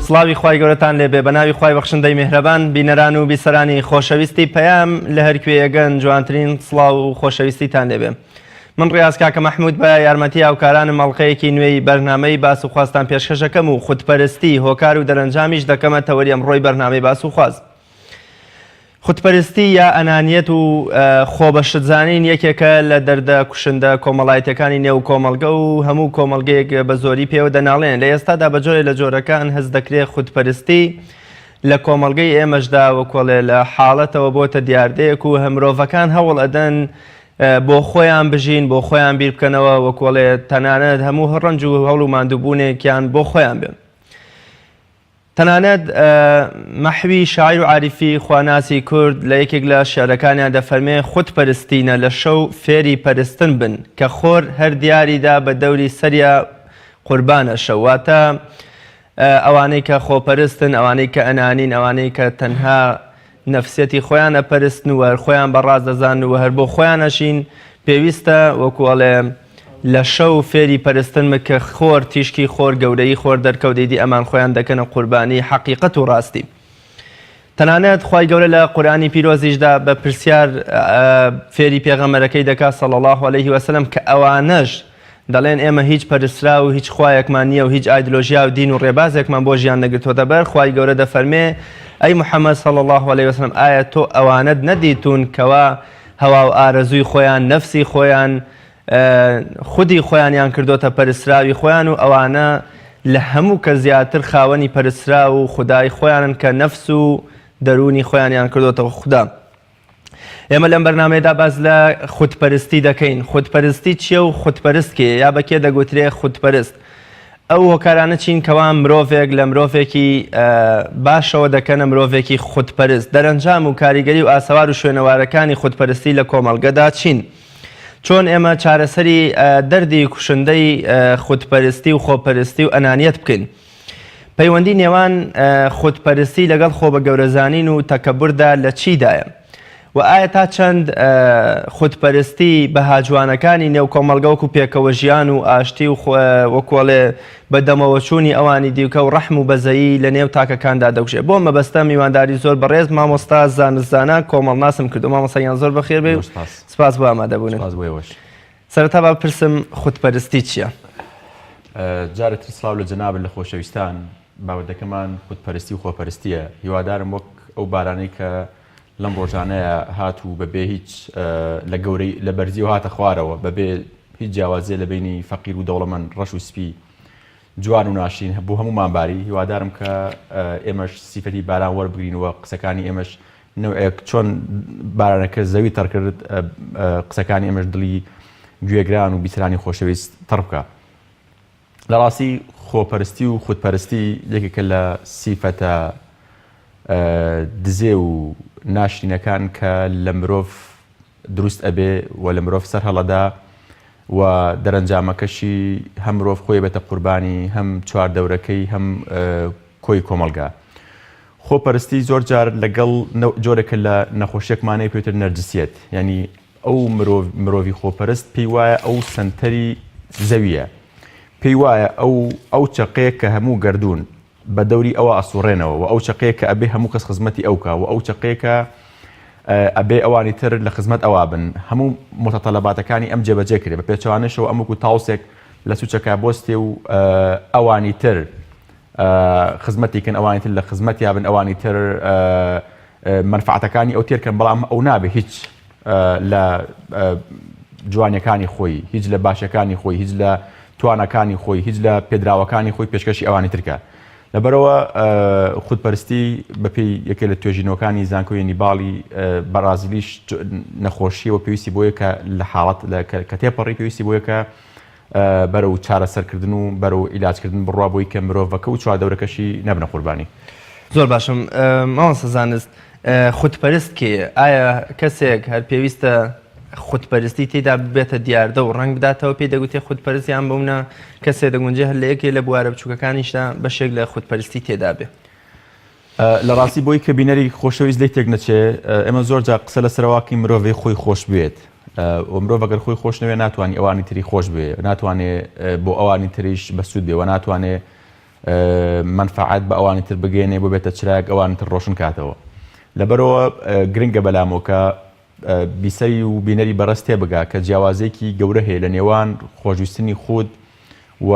سڵاوی خوای گەورەتان لێبێ بە ناوی خوای بەخشندەی میهرەبان بینەران و بیسەرانی خۆشەویستی پەیام لە هەرکوێیەگەن جوانترین سڵاو و خۆشەویستیتان لێبێ. من ڕیاز کاکە مەحموود بە یارمەتی هاوکارانم مەڵقەیەکی نوێی بەرنامەی باس و خواستان پێشکەشەکەم و خودپەرستی هۆکار و دەرەنجامیش دەکەمە تەوەری ئەمڕۆی بەرنامەی باس و خواست. خودپەرستی یا ئەنانیەت و خۆبەشتزانین یەکێکە لە دەردە کوشندە کۆمەڵایەتەکانی نێو کۆمەڵگە و هەموو کۆمەڵگەیەک بە زۆری پێوە دەناڵێن. لە ئێستادا بە جۆرێ لە جۆرەکان هەست دەکرێت خودپەرستی لە کۆمەڵگەی ئێمەشدا وەکۆڵێ لە حاڵەتەوە بۆتە دیاردەیەک و هەمرۆڤەکان هەوڵ ئەدەن بۆ خۆیان بژین بۆ خۆیان بیر بکەنەوە وەکۆڵێ تەنانەت هەموو ڕەنج و هەوڵ و ماندووبوونێکیان بۆ خۆیان بێن. تەنانەت مەحوی شاعیر و عاریفی خواناسی کورد لە یەکێک لە شێعرەکانیان دەفەرمێ خودپەرستینە لە شەو فێری پەرستن بن کە خۆر هەر دیاریدا بە دەوری سەریا قوربانە شەواتە ئەوانەی کە خۆپەرستن ئەوانەی کە ئەنانین ئەوانەی کە تەنها نەفسیەتی خۆیان ئەپەرستن و هەر خۆیان بەڕاز دەزان و هەر بۆ خۆیان ئەشین پێویستە وەکوڵێ لە شەو فێری پەرستن کە خۆر تیشکی خۆر گەورەی خۆر دەرکەوتێتی ئەمان خۆیان دەکەنە قوربانی حەقیقەت و ڕاستی. تەنانەت خوای گەورە لە قورئانی پیرۆزیشدا بە پرسیار فێری پێغەمبەرەکەی دەکات صلی الله علیه وسلم کە ئەوانەش دەڵێن ئێمە هیچ پەرسترا و هیچ خوایەکمان نییە و هیچ ئایدۆلۆژیا و دین و ڕێبازێکمان بۆ ژیان نەگرتووەتە بەر. خوای گەورە دەفەرمێ ئەی محەممەد صلی الله علیه وسلم ئایا تۆ ئەوانەت نەدیتون کەوا هەوا و ئارەزووی خۆیان نەفسی خۆیان خودی خۆیانیان کردوتە پەرستراوی خۆیان و ئەوانە لە هەموو کە زیاتر خاوەنی پەرسترا و خودای خۆیانن کە نەفس و دەرونی خۆیانیان کردوتەوە خوددا. ئێمە لەم بەرنامەیەدا باز لە خودپەرستی دەکەین. خودپەرستی چییە و خودپەرست کێ یا بەکێ دەگوترێ خودپەرست؟ ئەو هۆکارانە چین کەوا مرۆڤێک لە مرۆڤێکی باشەوە دەکەنە مرۆڤێکی خودپەرست. دەرەنجام و کاریگەری و ئاسەوار و شوێنەوارەکانی خودپەرستی لە کۆمەڵگەدا چین؟ چۆن ئێمە چارەسەری دەردی کوشندەی خودپەرستی و خۆپەرستی و ئەنانیەت بکەین؟ پەیوەندی نێوان خودپەرستی لەگەڵ خۆ بە گەورەزانین و تەکەبوردا لە چیدایە؟ و ئایا تا چەند خودپەرستی بەها جوانەکانی نێو کۆمەڵگە وەکو پێکەوە ژیان و ئاشتی و وەکۆڵێ بەدەمەوەچوونی ئەوانی دیوکە و ڕەحم و بەزەیی لە نێو تاکەکاندا دەوژێ. بۆ مەبەستە میوانداری زۆر بەڕێز مامۆستا زانستزانە کۆمەڵناسم کردو. مامۆستایان زۆر بەخێر بێ و سپاس بۆ ئامادەبوونن. سەرەتا با بپرسم خودپەرستی چییە؟ جارێتتر سڵاو لە جەنابن لە خۆشەویستان. باوەردەکەمان خودپەرستی و خۆپەرستیە. هیوادارم وەک ئەو بارانەی کە لەم ڕۆژانەیە هاتوو بەبێ هیچ لە گەورەی لە بەرزی و هاتە خوارەوە بەبێ هیچ جیاوازیە لە بینی فەقیر و دەوڵەمەند ڕەش و سپی جوان و ناشین بۆ هەمومان باری. هیوادارم کە ئێمەش سیفەتی باران وەربگرینەوە قسەکانی ئێمەش نوعێک چۆن بارانەکە زەوی تەڕکرد قسەکانی ئێمەش دڵی گوێگران و بیسەرانی خۆشەویست تەڕ بکە. لە ڕاستی خۆپەرستی و خودپەرستی یەکێکە لە سیفەتە دزێ و ناشرینەکان کە لە مرۆڤ دروست ئەبێ و لە مرۆڤ سەر هەڵەدا و دەرەنجامەکەشی هەم مرۆڤ خۆی بێتە قوربانی هەم چواردەورەکەی هەم کۆی کۆمەڵگا. خۆپەرستی زۆر جار لەگەڵ جۆرێکە لە نەخۆشیەکمانەی پێوتر نەرجسیەت، یعنی ئەو مرۆڤی خۆپەرست پێی وایە ئەو سەنتەری زەویە، پێی وایە ئەو چەقەیە کە هەموو گەردوون بە دەوری ئەوە ئەسوڕێنەوە و ئەو چەقەیە کە ئەبێ هەموو کەس خزمەتی ئەوکە و ئەو چەقەیە کە ئەبێ ئەوانی تر لە خزمەت ئەوا بن هەموو متەتەلەباتەکانی ئەم جێبەجێ کرێ بە پێچەوانەشەوە ئەموکو تاوسێک لە سوچەکە بۆستێ و ئەوانی تر خزمەتیکن ئەوانی تر لە خزمەتیا بن ئەوانی تر منفعەتەکانی ئەو تێرکەن بەڵام ئەو نابێ هیچ لە جوانیەکانی خۆی، هیچ لە باشەکانی خۆی، هیچ لە توانەکانی خۆی، هیچ لە پێدراوەکانی خۆی پێشکەشی ئەوانی ترکە. لەبەرەوە خودپەرستی بەپێی یەکێ لە توێژینەوەکانی زانکۆی نیباڵی بەرازیلیش نەخۆشیەوە پێویستی بۆیە کە لە حاڵەت کە تێپەڕی پێویستی بۆیە کە بەرەو چارەسەرکردن و بەرەو ئیلاجکردن بڕوا بۆی کە مرۆڤەکە و چواردەورەکەشی نەبنە قوربانی. زۆر باشم. مامۆستا زانست خودپەرست کێ؟ ئایا کەسێک هەر پێویستە خودپەرستی تێدا بێتە دیاردە و ڕنگ بداتەوە پێی دەگوتێ خودپەرستیان بەونە کەسێک دەگونجێ هەر لە یەکێ لە بوارە بچووکەکانیشدا بەشێک لە خودپەرستی تێدا بێ؟ لە ڕاستی بۆی کە بینەری خۆشەویست لی تێک نەچێ ئێمە زۆر جار قسە لە سەرواکی مرۆڤی خۆی خۆش بێت و مرۆڤ ئەگەر خۆی خۆش نەوێ ناتوانانی ئەوانی تری خۆش بێ، ناتوانێت بۆ ئەوانی تریش بەسوود بێ و ناتوانێت منفعات بە ئەوانی تر بگەێنێ بۆ بێتە چراک ئەوانی تر ڕۆشن کاتەوە لەبەرەوە گرنگە بەلامۆکە بیسەری و بینەری بەڕست تێبگا کە جیاوازێکی گەورە هەیە لە نێوان خۆشویستنی خۆت و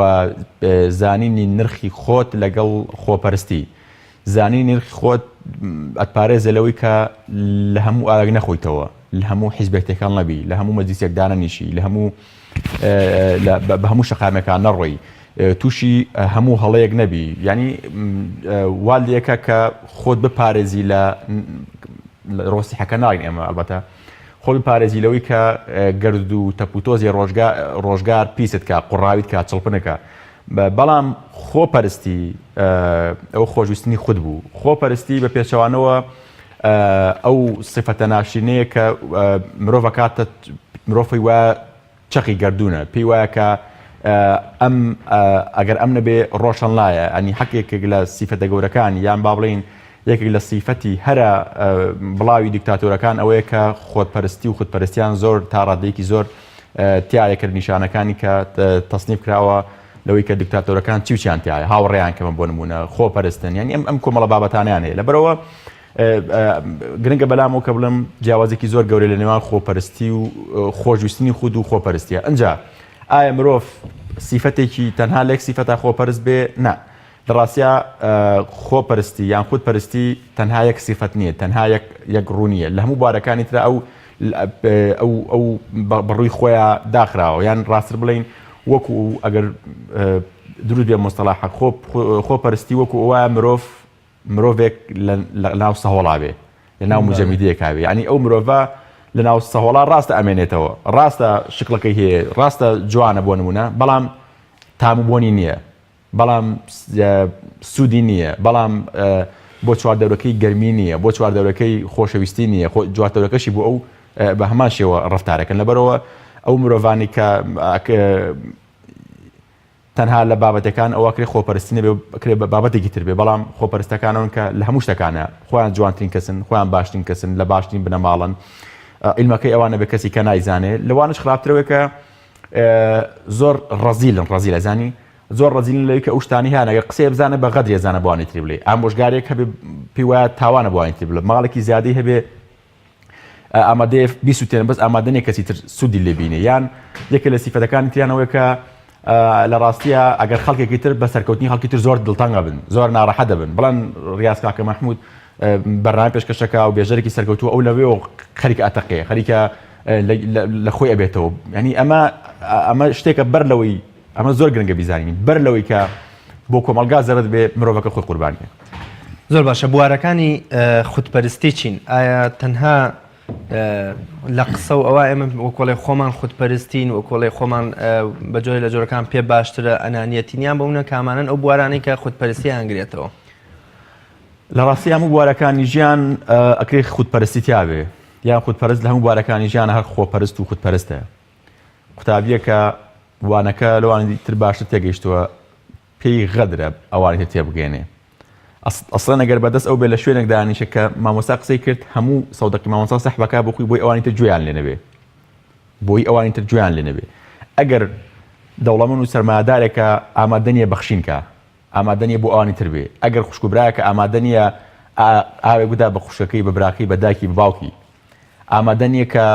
زانینی نرخی خۆت لەگەڵ خۆپەرستی زانینی نرخی خۆت ئەتپارێزە لەوەی کە لە هەموو ئاگ نەخۆیتەوە لە هەموو حیزبێتەکان نەبی لە هەموو مەجلیسێکدانە نیشی لە هەموو بە هەموو شەقامەکان نەڕۆی تووشی هەموو هەڵەیەک نەبی ینی والدیەکە کە خۆت بپارێزی لە ڕۆستیحەکە ناین ئێمە ئەلبەتە خۆت بپارێزی لەوەی کە گرد و تەپوتۆزی ڕۆژگار پیست کە قوڕاویت کە چڵپنەکە بەڵام خۆپەرستی ئەو خۆشویستنی خود بوو خۆپەرستی بە پێچەوانەوە ئەو سفەتە ناشینەیە کە مرۆڤەکاتە مرۆڤی وایە چەقی گردونە پێی وایە کە ئەگەر ئەم نەبێ ڕۆشن لایە ئەنی حەقێکێک لە سیفەتە گەورەکان یان با بڵین یەکێک لە سیفەتی هەرە بڵاوی دیکتاتۆرەکان ئەوەیە کە خۆتپەرستی و خودپەرستیان زۆر تا ڕادەیەکی زۆر تایەکرد نیشانەکانی کە تەسنیف کراوە لەوەی کە دیکتاتۆرەکان چیوچیان تایە هاوڕێیان کەمە بۆ نمونە خۆپەرستن یعنی ئەم کۆمەڵە بابەتانیان هەیە لەبەرەوە گرنگە بەلامەوە کە بڵم جیاوازێکی زۆر گەورە لە نێوان خۆپەرستی و خۆشویستنی خود و خۆپەرستیە ئەنجا ئایا مرۆڤ سیفەتێکی تەنها لێک سیفەتە خۆپەرست بێ نا لە ڕاستیا خۆپەرستی یان خودپەرستی تەنها یەک سیفەت نییە تەنها یەک ڕوونیە لە هەموو بوارەکانی ترە ئەو بڕووی خۆیان داخراوە یان ڕاستتر بڵین وەکو ئەگەر دروست بێ مستەلاح خۆپەرستی وەکو ئەوە مرۆڤێک لە ناو سەهۆڵا بێ لە ناو مجەمیدەیەکا بێ ینی ئەو مرۆڤە لە ناو سەهۆڵا ڕاستە ئەمێنێتەوە ڕاستە شکڵەکەی هەیە ڕاستە جوانە بۆ نمونە بەڵام تامبوونی نییە بەڵام سوودی نییە بەڵام بۆ چواردەورەکەی گەرمی نییە بۆ چواردەورەکەی خۆشەویستی نییە جواتەورەکەشی بۆ ئەو بە هەمان شێوە ڕفتارەکەن لەبەرەوە ئەو مرۆڤانی کە تەنها لە بابەتەکان ئەوەکرێ خۆپەرستی نەبێ بابەتێکی تر بێ بەڵام خۆپەرستەکانەوە کە لە هەموو شتەکانە خۆیان جوانترین کەسن خۆیان باشترین کەسن لە باشترین بنەماڵن ئیلمەکەی ئەوانە بە کەسی کە نایزانێت لەوانش خراپترەوەی کە زۆر ڕەزیلن ئەزانی زۆر ڕەزیلن لەوەی کە ئەو شتانی هەیە ئەگەر قسەی بزانە بە غەدرێ زانە بۆوانی تری بڵێ ئامۆژگارێک هەبێ پێی وایە تاوانە بۆوانی تری بڵێ ماڵێکی زیادەی هەبێ ئامادەیە بیسووتێن بەس ئامادە کەسی تر سوودی لێبینێ یان یەکە لە سیفەتەکانی تریانەوەی کە لە ڕاستیە ئەگەر خەڵکێکی تر بە سەرکەوتنی خەڵکی تر زۆر دڵتەنگە بن زۆر ناڕەحەت دەبن بڵێن ڕیاز کاکە مەحموود بەرنامەی پێشکەشەکە و بێژەرێکی سەرکەوتووە ئەو لەوێ و خەریکە ئەتەقێ خەریکە لە خۆی ئەبێتەوە ینی ئەمە شتێکە بەر لەوەی ئەمە زۆر گرنگە بیزانین بەر لەوەی کە بۆ کۆمەلگا زەرت بێ مرۆڤەکە خۆی قوربانیە زۆر باشە بوارەکانی خودپەرستی چین ئایا تەنها لە قسە و ئەوە ئێمە وەکۆڵی خۆمان خودپەرستین وەکۆڵی خۆمان بەجۆی لە جۆرەکان پێ باشترە ئەنانیەتینیان بەونە کامانن ئەو بوارانەی کە خودپەرستی هەنگرێتەوە لە ڕاستی هەموو بوارەکانی ژیان ئەکرێ خودپەرستی تیاوێ یان خودپەرست لە هەموو بوارەکانی ژیان هەر خۆپەرست و خودپەرستە قوتابیە کە وانەکە لەوانی تر باشتر تێگەیشتووە پێی غەدرە ئەوانی تر تێبگەێنێ ئەسڵەن ئەگەر بەدەست ئەو بێ لە شوێنێک دانیشە کە مامۆستا قسەی کرد هەموو سەودەقی مامۆستا سەحبەکە بۆخۆی بۆی ئەوانی تر گوێیان لێ نەبێ بۆی ئەوانی تر گوێیان لێ نەبێ ئەگەر دەوڵەمەند و سەرمایەدارێکە ئامادە نییە بەخشینکە ئامادە نییە بۆ ئەوانی تر بێ ئەگەر خوشکوبرایەکە ئامادە نییە ئاوێک بدا بە خوشکەکەی بە براکەی بە دایکی بە باوکی ئامادە نییە کە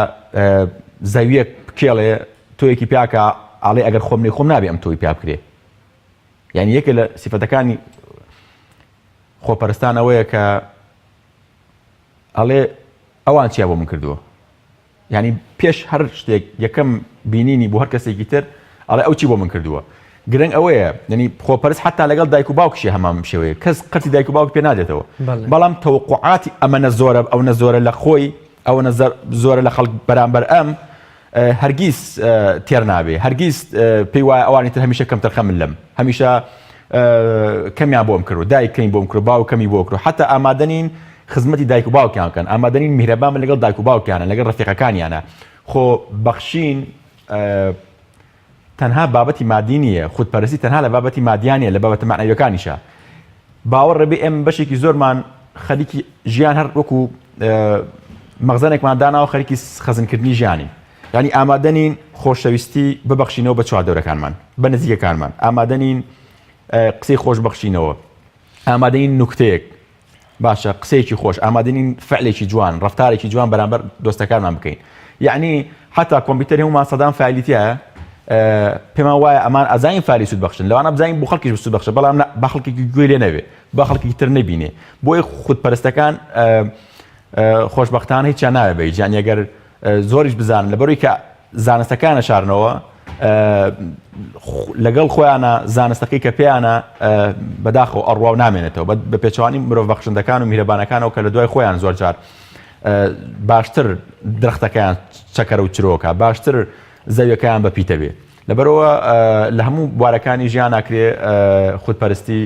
زەویەک بکێڵێ تۆیەکی پیاکە ئاڵێ ئەگەر خۆم خۆم نابێ ئەم تۆی پیا بکرێ یعنی یەکە لە سیفەتەکانی خۆپەرستان ئەوەیە کە ئەڵێ ئەوان چیا بۆ من کردووە ینی پێش هەر شتێک یەکەم بینینی بۆ هەر کەسێکی تر ئەڵێ ئەو چی بۆ من کردووە گرنگ ئەوەیە ینی خۆپەرست حتا لەگەڵ دایک و باوکشی هەمان شێوەیە کەس قەتی دایک و باوک پێ نادێتەوە بەڵام تەوقعاتی ئەمەنە زۆرە ئەوە زۆرە لە خۆی ئەوە زۆرە لە خەڵک بەرامبەر ئەم هەرگیز تێر نابێ هەرگیز پێی وایە ئەوانی تر هەمیشە کەمتر خەمن لەم هەمیشە کەمیان بۆم کرد دایکەین بۆم کرد باو کەمی بۆ کرد حتا ئامادەنین خزمەتی دایک و باوکیان کەن ئامادەنین میهرەبان لەگەڵ دایک و باوکیانە لەگەڵ ڕەفیقەکانیانە خۆ بەخشین تەنها بابەتی مادی نییە خودپەرستی تەنها لە بابەتی مادیانە لە بابەتە معنەویەکانیشە باوەڕ ڕێبێ ئێمە بەشێکی زۆرمان خەریکی ژیان هەر وەکو مەغزانێکمان داناوە خەریکی خەزنکردنی ژیانی ینی ئامادەنین خۆشەویستی ببەخشینەوە بە چواردەورەکانمان بە نزیکەکانمان ئامادەنین قسەی خۆشبەخشینەوە، ئامادەین نوکتەیەک باشە، قسەیەکی خۆش، ئامادەین فعلێکی جوان، ڕفتارێکی جوان بەرامبەر دۆستەکانمان بکەین. یعنی حتا کۆمپیوتەر هەمومان سەدان فعالیتیە پێمان وایە ئەمان ئەزانین فعلی سوود بەخشن، لەوانە بزانین بۆ خەڵکیش سوود بەخشە، بەڵام با خەڵکێکی گوێ لێ نەوێ، با خەڵکی تر نەبینێ. بۆی خودپەرستەکان خۆشبەختانە هیچیان ناوێ بێ، جیان ئەگەر زۆریش بزانن لەبەرەوەی کە زانستەکانە شارنەوە لەگەڵ خۆیانە زانستەکەی کە پێیانە بەداخەوە ئەڕوا و نامێنێتەوە بە پێچوانی مرۆڤ بەخشندەکان و میهرەبانەکانەوە کە لە دوای خۆیان زۆر جار باشتر درەختەکەیان چەکەرە و چرۆکە، باشتر زەویەکەیان بەپیتە بێ. لەبەرەوە لە هەموو بوارەکانی ژیان ناکرێ خودپەرستی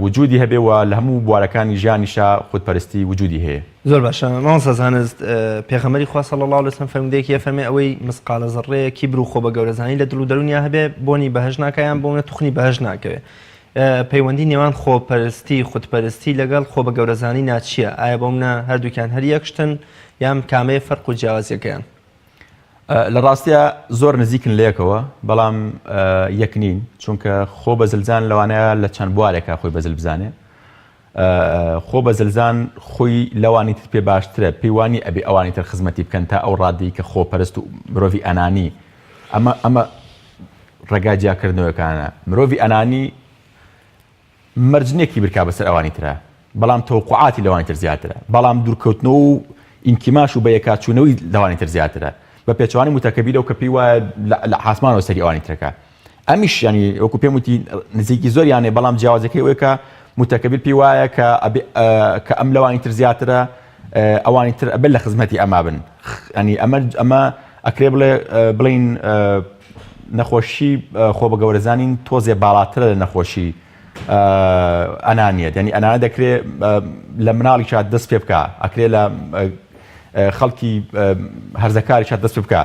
وجودی هەبێ و لە هەموو بوارەکانی ژیانیشا خودپەرستی وجودی هەیە. زۆر باشە مامۆستا زانست پێغەمبەری خوا صلی الله علیه و سلم فەرمودەیەکی فەرمێ ئەوەی مسقالە زەڕەیە کیبر و خۆ بە گەورەزانی لە دڵ و دەرونیا هەبێ بۆنی بەهەژ ناکایان بۆنە توخنی بەهەژ ناکەوێت. پەیوەندی نێوان خۆپەرستی خودپەرستی لەگەڵ خۆ بە گەورەزانی ناچییە؟ ئایا بۆ منە هەردووکیان هەر یەکشتن یان کامەیە فەرق و جیاوازیەکەیان؟ لە ڕاستیە زۆر نزیکن لەیەکەوە، بەڵام یەک نین، چونکە خۆ بەزلزان لەوانەیە لە چەند بوارێکە خۆی بەزل بزانێ. خۆ بەزلزان خۆی لەوانی تر پێ باشترە، پەیوانی ئەبێ ئەوانی تر خزمەتی بکەن تا ئەو ڕادی کە خۆپەرست و مرۆڤی ئەنانی ئەمە ڕێگای جیاکردنەوەکانە. مرۆڤی ئەنانی مەرجنێکی برکا بەسەر ئەوانی ترە، بەڵام تەوقعاتی لەوانی تر زیاترە، بەڵام دوورکەوتنەوە و ئینکیماش و بەیەکاتچوونەوەی لەوانی تر زیاترە، بە پێچوانی متەکەبیرەوە کە پێی وایە لە حاسمانەوە سەری ئەوانی ترەکە. ئەمیش ینی وەکو پێم وتی نزیکی زۆریانێ، بەڵام جیاوازەکەی ئەوەیە کە متەکەبیر پێی وایە کە ئەم لەوانی تر زیاترە، ئەوانی تر ئەبێت لە خزمەتی ئەما بن. ینی ئەمە ئەکرێ بڵین نەخۆشی خۆ بە گەورەزانین تۆزێ باڵاترە لە نەخۆشی ئەنانیەت. ینی ئەنانە دەکرێت لە مناڵیشا دەست پێ بکە، ئەکرێ لە خەڵکی هەرزەکاریشا دەست پێ بکە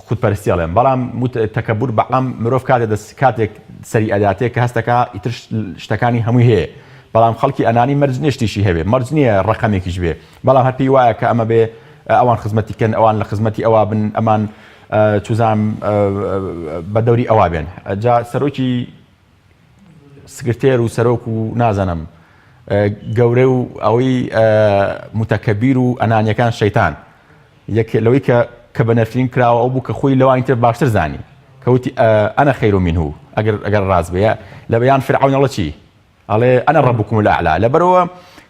خودپەرستی ئەڵێم. بەڵام تەکەبور بەعام مرۆڤ کاتێک سەری ئەداتێک کە هەستەکە ئیتر شتەکانی هەمووی هەیە، بەڵام خەڵکی ئەنانی مەرج نییە شتیشی هەبێ، مەرج نییە ڕقەمێکیش بێ، بەڵام هەر پێی وایە کە ئەمە بێ ئەوان خزمەتیکەن، ئەوان لە خزمەتی ئەوا بن، ئەمان چوزام بە دەوری ئەوا بێن. جا سەرۆکی سکرتێر و سەرۆک و نازانم گەورە و ئەوەی متەکەبیر و ئەنانیەکان شەیتان لەوەی کە بە نەفرین کراوە ئەو بوو کە خۆی لەوانی تر باشتر زانی، کەوتی ئەنە خەیر منه ئەگەر ڕاست بێ. لە بەیان فیرعون ئەڵێ چی؟ ئەڵێ ئەنە ڕەبوکم الأعلا. لەبەرەوە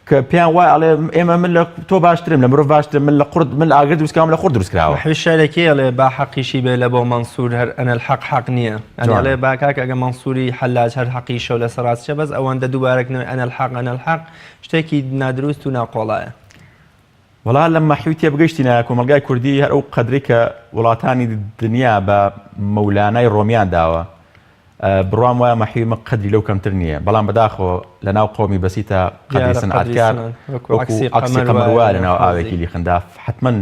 کە پێیان وایە ئەڵێ ئێمە من لە تۆ باشترم، لە مرۆڤ باشترم، من لە قورد من لە ئاگر دروستکراوم لە خۆر دروستکراوە. حەوی شارێکی ئەڵێ با حەقیشی بێ لە بۆ مەنسوور هەر ئەنە الحەق حەق نییە. ئەڵێ با کاکە ئەگە مەنسووری حەلاج هەر حەقیشە و لە سەرڕاستیە بەس ئەوەندە دووبارەکەنەوەی ئەنە الحەق شتێکی نادروست و ناقۆڵایە. وڵا لە مەحوی تێبگەشتینە کۆمەلگای کوردی هەر ئەو قەدری کە وڵاتانی دنیا بە مەولانای ڕۆمیان داوە، بڕوام وایە مەحوی قەدری لەو کەمتر نییە، بەڵام بەداخەوە لە ناو قۆمی بەسیتە قەدری سنعەتکار عەکسی قەمەروە لە ناو ئاوێکی لیخندا حتمەن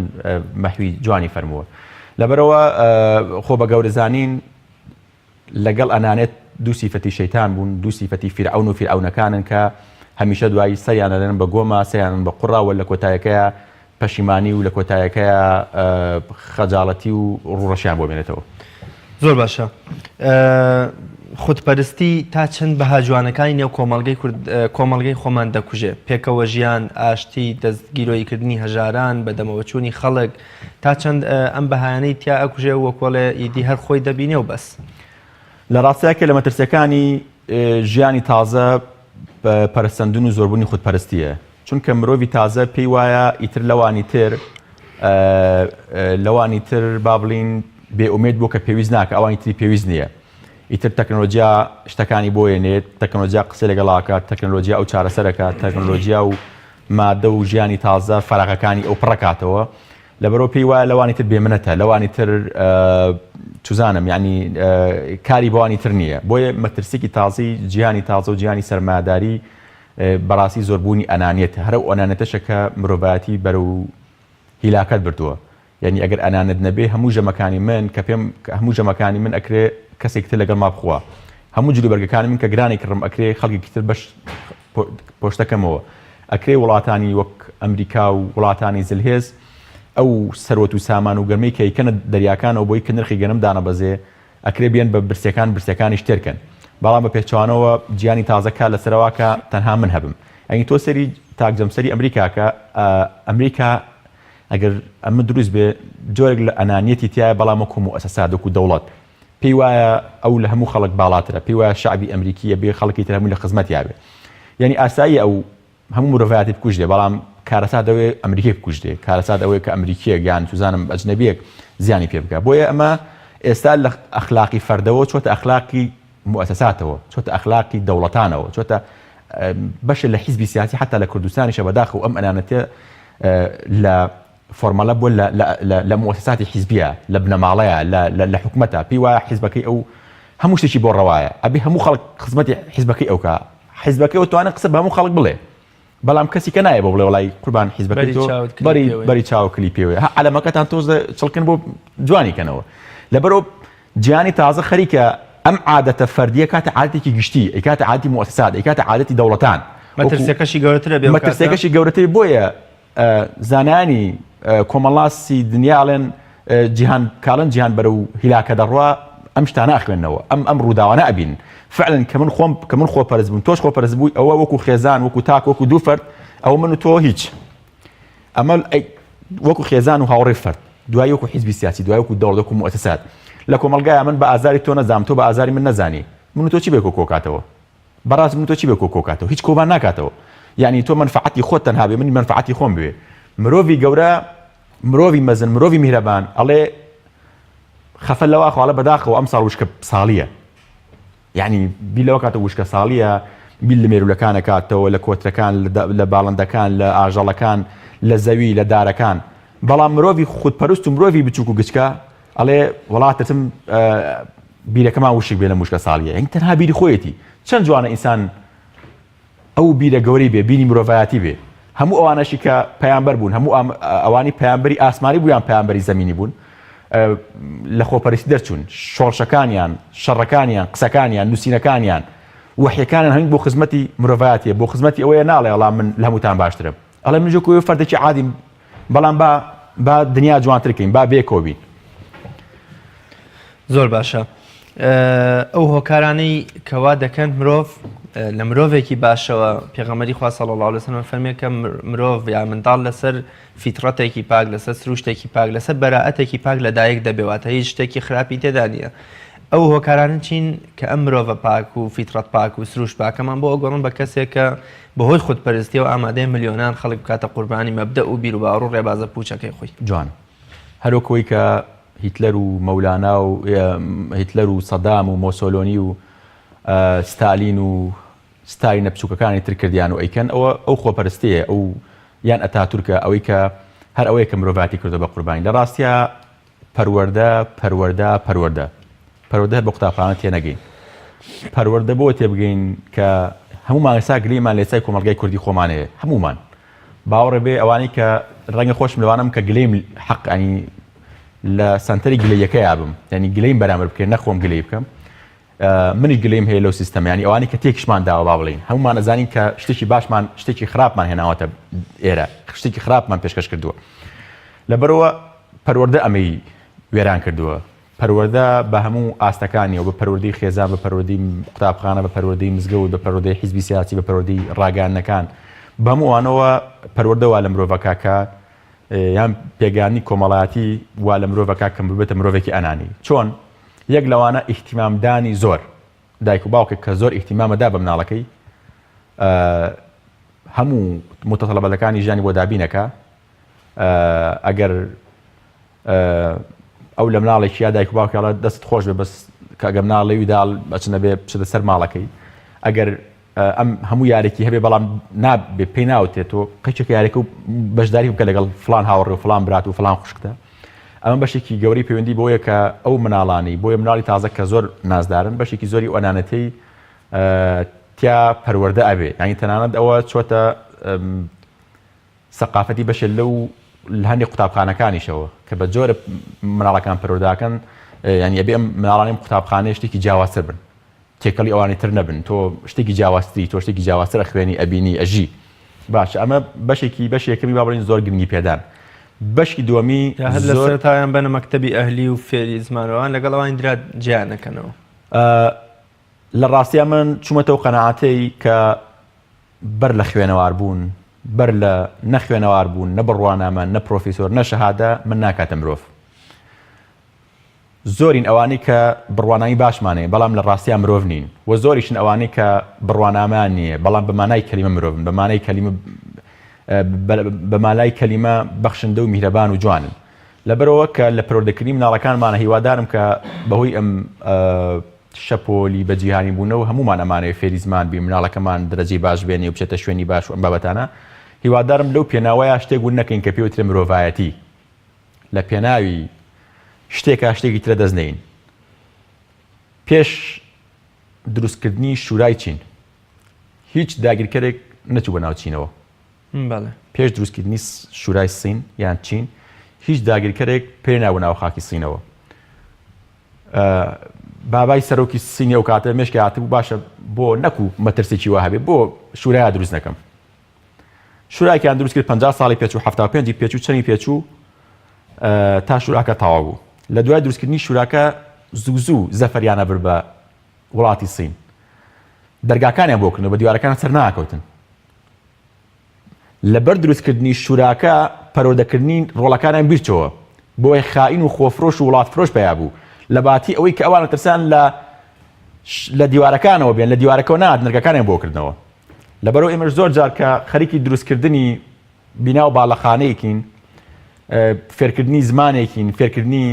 مەحوی جوانی فەرمووە. لەبەرەوە خۆ بە گەورەزانین لەگەڵ ئەنانێت دوو سیفەتی شەیتان بوون، دوو سیفەتی فیرعون و فیرعونەکانن کە هەمیشە دوایی سەریان دەدەن بە گۆما، سەریان بە قوڕاوە، لە کۆتایەکەیە پەشیمانی و لە کۆتایەکەیە خەجاڵەتی و ڕوڕەشیان بۆ بێنێتەوە. زۆر باشە. خودپەرستی تا چەند بەها جوانەکانی نێو کۆمەڵگەی خۆمان دەکوژێ، پێکەوە ژیان، ئاشتی، دەستگیرۆیکردنی هەژاران، بەدەمەوەچوونی خەڵک، تا چەند ئەم بەهایانەی تیا ئەکوژێ وەکۆڵێ ئیدی هەر خۆی دەبینێ و بەس. لە ڕاستیەکە لە مەترسیەکانی ژیانی تازە پەرستەندن و زۆربوونی خودپەرستیە، چونکە مرۆڤی تازە پێی وایە ئیتر لەوانی تر با بڵین بێئومێد بۆ کە پێویست ناکە، ئەوانی تری پێویست نییە. ئیتر تەکنۆلۆژیا شتەکانی بۆیێنێت، تەکنۆلۆژیا قسە لەگەڵاکات، تەکنۆلۆژیا ئەو چارەسەرەکات، تەکنۆلۆژیا و مادە و ژیانی تازە فەراغەکانی ئەو پڕەکاتەوە. لەبەرەوە پێی وایە لەوانی تر بێمنەتە، لەوانی تر چوزانم یعنی کاری بۆوانی تر نییە. بۆیە مەترسێکی تازی جیهانی تازە و جیهانی سەرمایه‌داری بەڕاستی زۆربوونی ئەنانیەتە، هەرە ئەو ئەنانەتەشە کە مرۆڤایەتی بەرەو هیلاکەت بردووە. یعنی ئەگەر ئەنانەت نەبێ هەموو ژەمەکانی من کە پێم هەموو ژەمەکانی من ئەکرێ کەسێک تر لەگەڵ ما بخوا، هەموو جلوبەرگەکانی من کە گرانی کڕم ئەکرێ خەڵکی تر بەش پۆشتەکەمەوە، ئەکرێ وڵاتانی وەک ئەمریکا و وڵاتانی زلهێز ئەو سەرۆت و سامان و گەرمەی کە یکەنە دەریاکانەوە بۆی کە نرخی گەنم دانەبەزێ، ئەکرێ بێن بە برسەکانی شتێرکەن. بەڵام بە پێچوانەوە گیانی تازەکە لەسەرەوەکە تەنها من هەبم. ئەنی تۆ سەری تاکجەمسەری ئەمریکاکە ئەمریکا ئەگەر ئەمە دروست بێ جۆرێک لە ئەنانیەتی تایە بەڵام وەکو مؤسسات وەکو دەوڵەت پێی وایە ئەو لە هەموو خەڵک باڵاترە، پێی وایە شعبی ئەمریکیە بێ خەڵکی تر هەمووی لە خزمەت یابێ. یعنی ئاسایی ئەو هەموو مرۆڤایەتی بکوژ دێ، بەڵام کارەسات دەوێ ئەمریکی بکوژ دێ، کارەسات ئەوەیە کە ئەمریکیە گیان توزانم ئەجنەبیەک زیانی پێ بکە. بۆیە ئەمە ئێستا لە ئەخلاقی فەردەوە چۆتە ئەخلاقی مؤسساتەوە، چۆتە ئەخلاقی دەوڵەتانەوە، چۆتە بەشە لە حیزبی سیاسی حتا لە کوردستانیشە بەداخەوە ئەم ئەنانەتە لە فۆرمەلە بۆ لە مؤسساتی حیزبیە، لە بنەماڵەیە، لە حکومەتە پێی وایە حیزبەکەی ئەو هەموو شتێکی بۆ ڕەوایە، ئەبێ هەموو خەڵک خزمەتی حیزبەکەی ئەوکە، حیزبەکەی توانێت قسە بە هەموو خەڵک بڵێ، بەڵام کەسی کە نایە بۆ بڵێ وڵای قوربان حیزبەکەی تۆ بەری چاوکلی پێوەیە عەلەمەکەتان تۆز چڵکن بۆ جوانیکەنەوە. لەبەرەوە گیانی تازە خەریکە ئەم عادەتە فەردیە کاتە عادەتێکی گشتی، ئەی کاتە عادەتی مؤسسات، ئەی کاتە عادەتی دەوڵەتان، مەترسیەکەشی گەورەترە بێ، مەترسیەکەشی گەورەتر. بۆیە زانانی کۆمەڵاسی دنیاڵێن جیهان کاڵن جیهان بەرە و هیلاکە دەڕوا ئەم شتانە ئەخوێنەوە، ئەم ڕووداوانە ئەبین فعلا کە من خۆپەرست بووم تۆش خۆپەرست بووی، ئەوە وەکو خێزان وەکو تاک وەکو دوو فەرد، ئەو من و تۆ هیچ، ئەمە وەکو خێزان و هاوڕێ فەرد، دوای وەکو حیزبی سیاسی، دوای وەکو دەوڵەت وەکو مؤسسات. لە کۆمەلگایە من بە ئازاری تۆ نەزانم، تۆ بە ئازاری من نەزانی، من و تۆ چی بێ کۆکاتەوە؟ بەڕاست من و تۆ چی بێ کۆکاتەوە؟ هیچ کۆبان ناکاتەوە. یعنی تۆ منفعەتی خۆت تەنها بێ، منی منفعەتی خۆم بوێ. مرۆڤی گەورە، مرۆڤی مەزن، مرۆڤی میهرەبان ئەڵێ خەفەت لەوە خواڵە بەداخەوە ئەم ساڵ وشکە ساڵیە، یعنی بیر لەوە کاتە وشکە ساڵیە، بیر لە مێرولەکانە کاتەوە، لە کۆترەکان، لە باڵندەکان، لە ئاژەڵەکان، لە زەوی، لە دارەکان. بەڵام مرۆڤی خودپەرست و مرۆڤی بچووک و گچکە ئەڵێ وڵاتتم بیرەکەمان وشک بێ لە وشکە ساڵیە، هەنگ تەنها بیری خۆیەتی. چەند جوانە ئینسان ئەو بیرە گەورەی بێ، بینی مرۆڤایەتی بێ. هەموو ئەوانەشی کە پەیامبەر بوون، هەموو ئەوانی پەیامبەری ئاسمانی بوویان پەیامبەری زەمینی بوون، لە خۆپەرستی دەرچوون، شۆڕشەکانیان، شەڕەکانیان، قسەکانیان، نووسینەکانیان، وحیەکانیان هەمووی بۆ خزمەتی مرۆڤایەتیە، بۆ خزمەتی ئەوەیە ناڵێ ئەڵام من لە هەمووتان باشترم، ئەڵێ من ژۆکۆ فەردێکی عادیم، بەڵام با دنیا جوانترکەین، با بێکۆبین. زۆر باشە. ئەو هۆکارانەی کەوا دەکەن مرۆڤ لە مرۆڤێکی باشەوە، پێغەمبەری خوا صلی الله علیه و سلم فەرمێ کە مرۆڤ یا منداڵ لەسەر فیترەتێکی پاک، لەسەر سروشتێکی پاک، لەسەر بەراعەتێکی پاک لە دایک دەبێواتە هیچ شتێکی خراپی تێدا نییە. ئەو هۆکارانە چین کە ئەم مرۆڤە پاک و فیترەت پاک و سروشت پاکەمان بۆ ئەگەڕن بە کەسێک کە بەهۆی خودپەرستی و ئامادەی ملیۆنان خەڵک بکاتە قوربانی مەبدە و بیر و باوەڕ و ڕێبازە پوچەکەی خۆی. جوان هەروەکەوەی کە هیتلەر و مەولانا و هیتلەر و سەدام و مۆسۆلۆنی و ستالین و ستاینە بچووکەکانی تر کردیان و ئەیکەن ئەو خۆپەرستەیە، ئەو یان ئەتاتورکە، ئەوەی کە هەر ئەوەیە کە مرۆڤاتی کردو بە قوربانی. لە ڕاستیە پەروەردە بە قوتابخانە تێنەگەین. پەروەردە بۆ تێبگەین کە هەمومان ئێستا گلەیمان لە ئێستای کۆمەلگای کوردی خۆمانەیە، هەمومان باوەڕێ بێ ئەوانەی کە ڕەنگە خۆشم لەوانم کە گلەیم حەق ئەنی لە سنتەری گلەیەکە یابم، ینی گلەیم بەرامبەر بکەین، نەخۆم گلەی بکەم. منیش گلەیم هەیە لەو سیستەمە، ینی ئەوانی کە تێکشمان داوە با بڵین، هەمومان ئەزانین کە شتێکی باشمان، شتێکی خراپمان هێناوەتە ئێرە، شتێکی خراپمان پێشکەش کردووە. لەبەرەوە پەروەردە ئەمەی وێران کردووە. پەروەردە بە هەموو ئاستەکانی و بە پەروەردەی خێزان، بە پەروەردەی قوتابخانە، بە پەروەردەی مزگەوت، بە پەروەردەی حیزبی سیاسی، بە پەروەردەی ڕاگەیاندنەکان، بە هەموو ئەوانەوە پەروەردەوە لە مرۆڤەکە کە یان پێگانی کۆمەڵایەتی وا لە مرۆڤەکە کە ببێتە مرۆڤێکی ئەنانی. چۆن یەک لەوانە ئیحتیمامدانی زۆر، دایک و باوکێک کە زۆر ئیحتیمامەدا بە مناڵەکەی، هەموو متەطەلبەکانی ژیانی بۆ دابینەکە، ئەگەر ئەو لە مناڵێکی یا دایک و باوکێڵە دەست خۆش بێ، بەس کەگە مناڵەویدا بەچنە بێ بچێتە سەر ماڵەکەی، ئەگەر ئەم هەموو یارێکی هەبێ بەڵام نابێ پێی ناوتێتەوە قەچێک یارێکە و بەشداری بکە لەگەڵ فلان هاوڕێ و فلان برات و فلان خوشکتە. ئەمە بەشێکی گەوری پەیوەندی بۆیە کە ئەو مناڵانی بۆیە مناڵی تازە کە زۆر نازدارن بەشێکی زۆری ئەنانەتەی تیا پەروەردە ئەبێ، ینی تەنانەت ئەوە چۆتە سەقافەتی بەشێ لەو هەندێک قوتابخانەکانیشەوە کە بە جۆرە مناڵەکان پەروەردەکەن، ینی ئەبێ ئەم مناڵانی قوتابخانەیە شتێکی جیاوازتر بن، تێکەڵی ئەوانی تر نەبن، تۆ شتێکی جیاوازتری، تۆ شتێکی جیاوازتر ئەخوێنی ئەبینی ئەژی. باش ئەمە بەشێکەکەمی با بڵین زۆر گرنگی پێدان. بەشی دووەمی لە سەرەتایان بەنە مەکتەبی ئەهلی و فێری زمانەوەیان لەگەڵ ئەوان درا جیانەکەنەوە. لە ڕاستیە من چوومەتەوە قەنەعاتەی کە بەر لە خوێنەوار بوون بەر لە نەخوێنەوار بوون نە بڕوانامە نە پرۆفیسۆر نە شەهادە من ناکاتە مرۆڤ. زۆرین ئەوانەی کە بڕوانایی باشمانەیە بەڵام لە ڕاستیە مرۆڤ نین و زۆریشن ئەوانەی کە بڕوانامان نییە بەڵام بەمانای کەلیمە مرۆڤن بەمالای کەلیمە بەخشندە و میهرەبان و جوانن. لەبەرەوە کە لە پەروەردەکردنی مناڵەکانمانە هیوادارم کە بەهۆی ئەم شەپۆلی بەجیهانی بوونەوە هەمومان ئەمانەوێت فێری زمان بین مناڵەکەمان دەرەجەی باش بێنێ و بچێتە شوێنی باش و ئەم بابەتانە هیوادارم لەو پێناوەیە شتێک ون نەکەین کە پێوترێ مرۆڤایەتی لە پێناوی شتێکی ترە دەست نەین. پێش دروستکردنی شورای چین هیچ داگیرکەرێک نەچوو بە ناو چینەوە. پێش دروستکردنی شورای سین یان چین هیچ داگیرکەرێک پێ ناوە ناو خاکی سینەوە. بابای سەرۆکی سینی ئەو کاتە مێشکی هاتبوو باشە بۆ نەکوو مەترسێکی وا هەبێ بۆ شورای دروست نەکەم. شورایکیان دروست کرد 50 ساڵی پێچوو 75 پێچوو چەندی پێچوو تا شوراکە تەواو بوو. لە دوای دروستکردنی شوراکە زوو زەفەریانە بر بە وڵاتی سین. دەرگاکانیان بۆ کردن بە دیوارەکان سەر ناکەوتن. لەبەر دروستکردنی شوراکە پەروەردەکردنی ڕۆڵەکانیان بیرچەوە بۆی خائین و خۆفرۆش و وڵات فرۆش پیا بوو لە باتی ئەوەی کە ئەوانە ترسان لە دیوارەکانەوە بێن لە دیوارەکەەوە نات نەرگەکانیان بۆ کردنەوە. لەبەرەوە ئێمەش زۆر جار کە خەریکی دروستکردنی بینا و باڵەخانەیەکین فێرکردنی زمانێکین فێرکردنی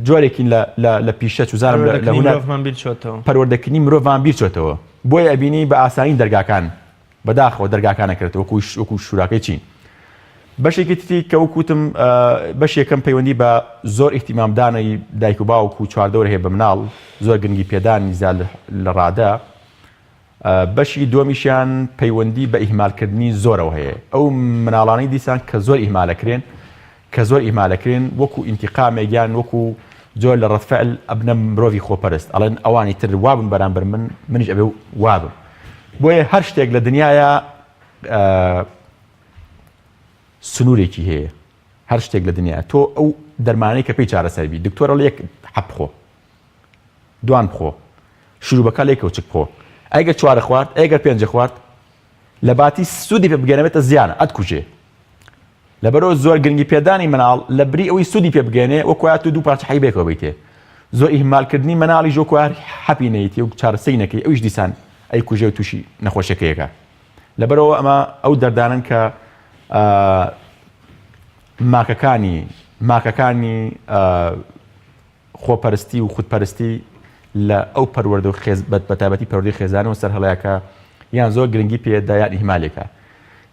جۆرێکین لە پیشە چوزانم لە پەروەردەکردنی مرۆڤمان بیرچۆتەوە بۆیە ئەبینی بە ئاسانی دەرگاکان بەداخەوە دەرگاکانەکرێتەوە وەکو شوراکەی چین. بەشێکی تری کە وەکوتم بەشێکەم پەیوەندی بە زۆر ئیحتیمامدانەی دایک و باوک و چواردەوەر هەیە بە مناڵ زۆر گرنگی پێدانی زیاد لە ڕادا. بەشی دووەمیشیان پەیوەندی بە ئیهمالکردنی زۆرەوە هەیە. ئەو مناڵانەی دیسان کە زۆر ئیهمالەکرێن وەکو ئینتیقامێکیان وەکو زۆر لە ڕەفعل ئەبنە مرۆڤی خۆپەرست ئەڵێن ئەوانی تر وابن بەرامبەر منیش ئەبێ وابم. بۆیە هەر شتێک لە دنیاە سنوورێکی هەیە هەر شتێک لە دنیا تۆ ئەو دەرمانەی کە پێی چارەسەربی دکتۆرە لە یەک حەب بخۆ دوان بخۆ شروبەکە لێکەوت بخۆ ئەگەر چوارە خوارد ئەگەر پێنجە خوارد لە باتی سوودی پێ بگەنێتە زیانە ئەتکوژێ. لەبەرەوە زۆر گرنگی پێدانی مناڵ لە بری ئەوەی سوودی پێ بگەێنێ وەکوات و دوو پارچە حیبێکەوە بیتێ. زۆر ئیهمالکردنی مناڵی ژۆکوار حەپی نەیتی و چارەسەری نەکەی ئەویش دیسان ئەی کوژێ و تووشی نەخۆشەکەیەکە. لەبەرەوە ئەمە ئەو دەردانن کە ماکەکانی خۆپەرستی و خودپەرستی لە ئەو پەروەردە و بەتابەتی پەروەردەی خێزانەوە سەر هەڵەیەکە یان زۆر گرنگی پێدا یان ئیهمالێکە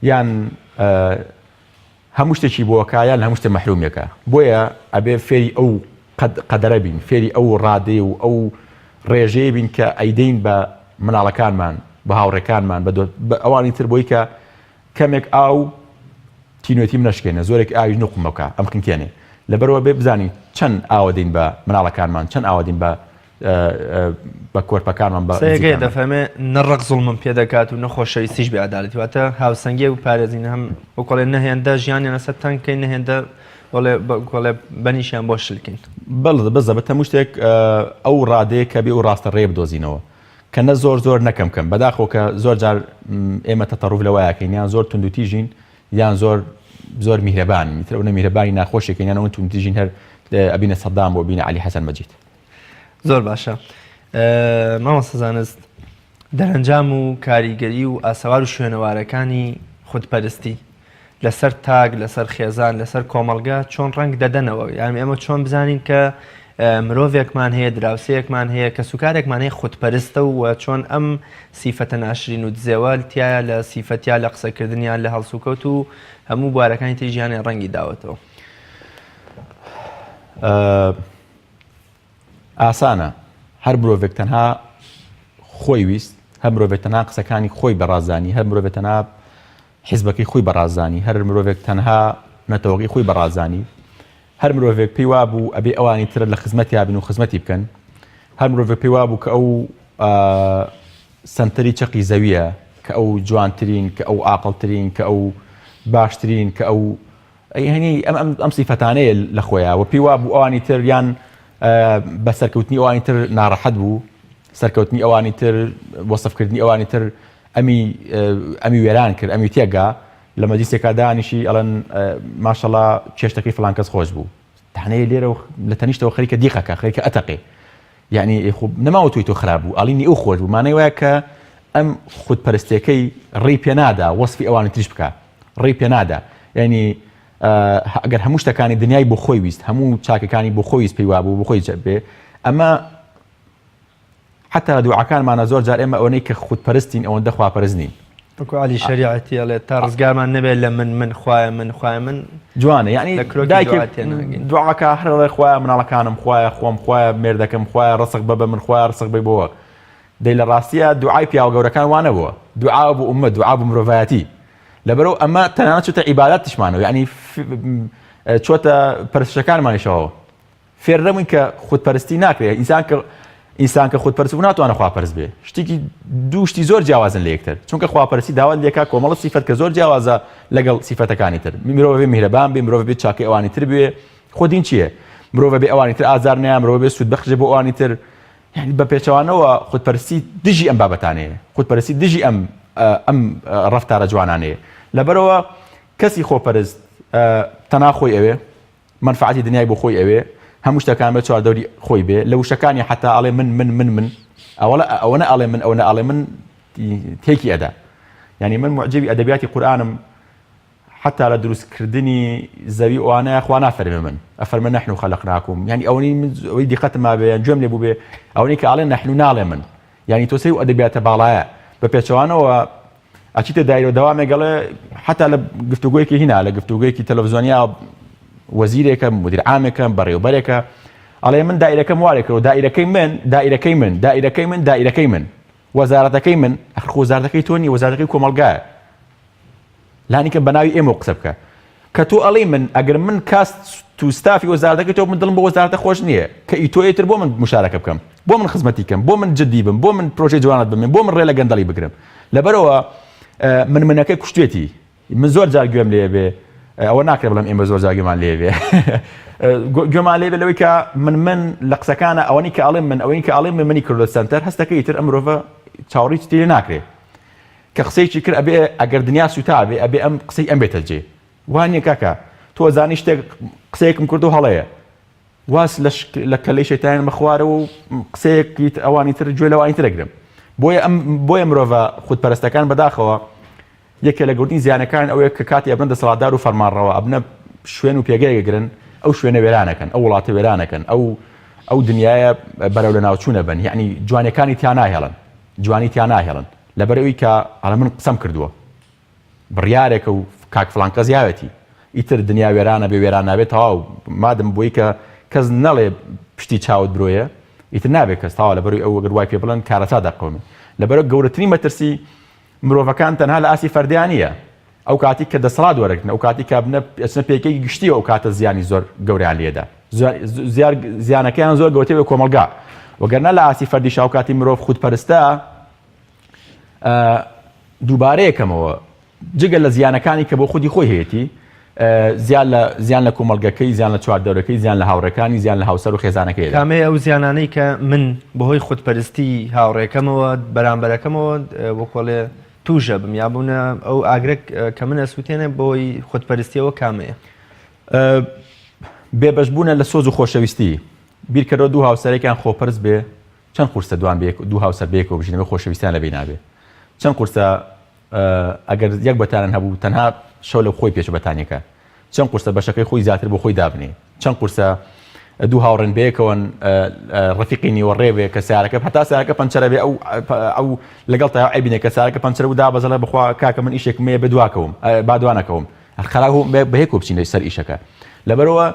یان هەموو شتێکی بۆکە یان هەموو شتێک مەحرومێکە. بۆیە ئەبێ فێری ئەو قەدەرە بین فێری ئەو ڕادێ و ئەو ڕێژەیە بین کە ئەیدەین بە مناڵەکانمان بە هاوڕێکانمان بە ئەوانی تر بۆی کە کەمێک ئاو تینوێتیم نەشکێنە زۆرێک ئاوی نوقمەکە ئەم خنکێنێ. لەبەرەوە بێ بزانین چەند ئاوەدەین بە مناڵەکانمان چەند ئاوەدەین بە کۆرپەکانمان بەگەی دەفەمێ نەڕق زوڵمم پێ دەکات و نەخۆشەویستیش بێ عەدالەتی واتە هاوسەنگی و پارێزین هەم وەکڵێ نەهێندە ژیانیان لەسەر تەنگکەین نەهێندە وڵێ بەنیشیان بۆ شلکەین. بەزەبەت هەموو شتێک ئەو ڕادەیە کە بێ و ڕاستە ڕێ بدۆزینەوە کە نە زۆر نەکەم بەداخۆ کە زۆر جار ئێمە تەتەڕوف لەوەیەکەین یان زۆر توندوتیژین یان زۆر میهرەبانی میترە ئەو میهرەبانی ناخۆشێکین یان ئەوە توندوتیژین هەر ئەبینە سەدام بۆ بینە عەلی حەسەن مەجید. زۆر باشە. مامۆستا زانست دەرەنجام و کاریگەری و ئاسەوار و شوێنەوارەکانی خودپەرستی لەسەر تاگ لەسەر خێزان لەسەر کۆمەڵگا چۆن ڕەنگ دەدەنەوە یان ئێمە چۆن بزانین کە مرۆڤێکمان هەیە دراوسەیەکمان هەیە کە سوکارێکمان هەیە خودپەرستە و چۆن ئەم سیفەتە ناشرین و دزێوال تایە لە سیفەتیا لە قسەکردنیان لە هەڵسوکەوت و هەموو بوارەکانی تری ژیانی ڕەنگی داوەتەوە. ئاسانە هەر مرۆڤێک تەنها خۆی ویست هەر مرۆڤێک تەنها قسەکانی خۆی بەڕازانی هەر مرۆڤێک تەنها حیزبەکەی خۆی بەڕازانی هەر مرۆڤێک تەنها نەتەوەقی خۆی بەڕازانی هەر مرۆڤێک پێی وابوو ئەبێ ئەوانی تر لە خزمەتی یابن و خزمەتی بکەن هەر مرۆڤێک پێی وابوو کە ئەو سنتەری چەقی زەویە کە ئەو جوانترین کە ئەو ئاقڵترین کە ئەو باشترین کە ئەو هەنی ئەم سیفەتانەیە لە خۆیە و پێی وابوو ئەوانی تر یان بەسەرکەوتنی ئەوانی تر ناڕەحەت بوو سەرکەوتنی ئەوانی تر وەسفکردنی ئەوانی تر ئەمی وێران کرد ئەمی تێگا لە مەجلیسێکا دانیشی ئەڵەن ماشەڵڵا کێشتەکەی فڵان کەس خۆش بوو تەنەیە لێرە لە تەنیشتەوە خەریکە دیقەکە خەریکە ئەتەقێ یعنی نەماوە توی تۆ خراپ بوو ئەڵینی ئەو خۆش بوو مانەی وایە کە ئەم خودپەرستیەکەی ڕێی پێ نادا وەسفی ئەوانی تریش بکە ڕێی پێ نادا یعنی ئەگەر هەموو شتەکانی دنیای بۆ خۆی ویست هەموو چاکەکانی بۆ خۆی ویست پێی وابوو بۆ خۆی جەبێ ئەمە حتا لە دوعاکانمانە زۆر جار ئێمە ئەوەی کە خودپەرستین ئەوەندە خواپەرست نین وەکو عەلی شەریعەتی ئەڵێ تا ڕزگارمان نەبێت لە من خوایە من جوانە یعنی دوعاکە هەر ئەڵێ خوایە مناڵەکانم خوایە خۆم خوایە مێردەکەم خوایە ڕسق ببە من خوایە ڕسق بێ بۆوە دەی لە ڕاستیە دوعای پیاوە گەورەکان وانە بووە دوعا بۆ ئومەت دوعا بۆ مرۆڤایەتی لەبەرەوە ئەمە تەنانەت چوتە عیبادەت تشمانەوە یعنی چۆتە پەرستشەکانمانیشەوە فێر نەبووین کە خودپەرستی ناکرێت ئینسان کە خودپەرست بوو ناتوانە خواپەرست بێ شتێکی دوو شتی زۆر جیاوازن لە یەکتر چونکە خواپەرستی داوات لێکا کۆمەڵە سیفەت کە زۆر جیاوازە لەگەڵ سیفەتەکانی تر مرۆڤ بێ میهرەبان بێ مرۆڤ بێت چاکەی ئەوانی تر بێ خۆ دین چییە مرۆڤ بێ ئەوانی تر ئازار نەیە مرۆڤ بێ سوودبەخشێ بۆ ئەوانی تر یعنی بە پێچەوانەوە خودپەرستی دژی ئەم بابەتانەیە خودپەرستی دژی ئەم ڕەفتارە جوانانەیە لەبەرەوە کەسی خۆپەرست تەنها خۆی ئەوێ منفعەتی دنیای بۆ خۆی ئەوێ هەموو شتەکان بە چواردەوری خۆی بێ لە وشەکانی حتا ئەڵێ من ئەوەنە ئەڵێ من ئەوەنە ئەڵێ من تێکی ئەدا یعنی من معجبی ئەدەبیاتی قورئانم حتا لە دروستکردنی زەوی ئەوانەیە خوا نافەرمێ من ئەفەرمە نەحن خەلەقناکم یعنی ئەوەی دیقەتما بێ گوێم لێ بوو بێ ئەوەی کە ئەڵێن نەحن ناڵێ من یعنی تۆ سەی ئەدەبیاتە باڵایە بە پێچەوانەوە ئەچیتە دایرە دەوامێک گەڵێ حتا لە گفتوگۆیەکی هینا لە گفتوگۆیەکی تەلەڤیزۆنیا وەزیرێکە مدیر عامێکە بەڕێوەبەرێکە ئەڵێ من دایرەکەم وارێکەوە دایرەکەی من وەزارەتەکەی من ئەخر وەزارەتەکەی تۆ نیە وەزارەتەکەی کۆمەڵگایە لانیکە بەناوی ئێمە قسە بکە کە تۆ ئەڵێ من ئەگەر من کاست تو ستافی وەزارەتەکەی تۆ من دڵم بۆ وەزارەتە خۆش نییە کە ئیتۆیتر بۆ من مشارەکە بکەم بۆ من خزمەتی کەم بۆ من جددی بم بۆ من پرۆژەی جوانت بم بۆ من ڕێ لە گەندەڵی بگرم لەبەرەوە منەکەی کوشتێتی من زۆر جار گوێم لێ بێ ئەوە ناکرێت بڵم ئێمە زۆر جاگوێمان لێ بێ گوێمان لێ بێ لەوەی کە من لە قسەکانە ئەوەی کە ئەڵێم من ئەوەی کە ئەڵێم منی کردە سنتەر هەستەکەی تر ئەم مرۆڤە چاوەڕی تێ ناکرێت کە قسەیەکی کرد ئەبێ ئەگەر دنیا سوتا بێ ئەبێ ئەم قسەی ئەم بێتە جێ وانە کاکە تۆ زانی شتێک قسەیەکم کرد و هەڵەیە واس لە کەلەی شەیتان بەخوارەوە و قسەیەکی ئەوانی تر گوێ لەوانی ترەگرم بۆیە مرۆڤە خودپەرستەکان بەداخەوە یەکێ لە گەورترین زیانەکان ئەوەیە کە کاتی ئەبنە دەسەڵاتدار و فەرمانڕەوە ئەبنە شوێن و پێگەیەگرن ئەو شوێنە وێرانەکەن ئەو وڵاتە وێرانەکەن ئەو دنیاە بەرەو لە ناوچوونە بن یعنی جوانەکانی تیا ناهێڵن جوانی تیا ناهێڵن لەبەرەوەی کە ئەڵە من قسەم کردووە بڕیارێکە و کاک فڵان کەس یاوەتی ئیتر دنیا وێرانە بێ وێران نابێت تەواو مادەم بۆی کە کەس نەڵێ پشتی چاوت برۆیە ئیتر نابێت کەس تاوا لەبەروی ئەو گەر وای پێ بڵێن کارەسا دەقەومێ لەبەرە گەورەترین مەترسی مرۆڤەکان تەنها لە ئاسی فەردیانیە ئەو کاتی کە دەسەڵات وەرەگرن ئەو کاتی کە ئەچنە پێکەی گشتی ئەو کاتە زیانی زۆر گەوریان لێدا زیانەکەیان زۆر گەوتێ بە کۆمەلگا وەگەرنە لە ئاسی فەردی شاوکاتی مرۆڤ خودپەرستە دووبارەیەکەمەوە جگە لە زیانەکانی کە بۆ خودی خۆی هەیەی زیان لە کۆمەلگەکەی زیان لە چواردەورەکەی زیان لە هاوڕەکانی زیان لە هاوسەر و خێزانەکەی کامەیە ئەو زیانانەی کە من بەهۆی خودپەرستی هاوڕێکەمەوە بەرامبەرەکەمەوە وەکۆڵێ توژە بم یا بوونە ئەو ئاگرێک کە من ئەسووتێنێ بۆی خودپەرستیەوە کامەیە بێبەشبوونە لە سۆز و خۆشەویستی بیرکەرەوە دوو هاوسەرێکیان خۆپەرست بێ چەند قورسە دوان دوو هاوسەر بێکەوە بژینەوە خۆشەویستیان لەبێ نابێ چەند قورسە ئەگەر یەک بەتانن هەبوو تەنها شەو لە خۆی پێش بەتانێکە چەند قورسە بەشەکەی خۆی زیاتر بۆ خۆی دابنێ چەند قورسە دوو هاوڕێن بەیەکەوەن ڕەفیقی نیوەڕێ بێ کە سیارەکە هەتا سیارەکە پەنچەرە بێ ئەو لەگەڵ تا ئەبینێ کە سیارەکە پەنچەر و دابەزەڵە بخوا کاکە من ئیشێکم هەیە بەدواکەوم بادوانەکەوم خەراک بەهێک بچینە سەر ئیشەکە لەبەرەوە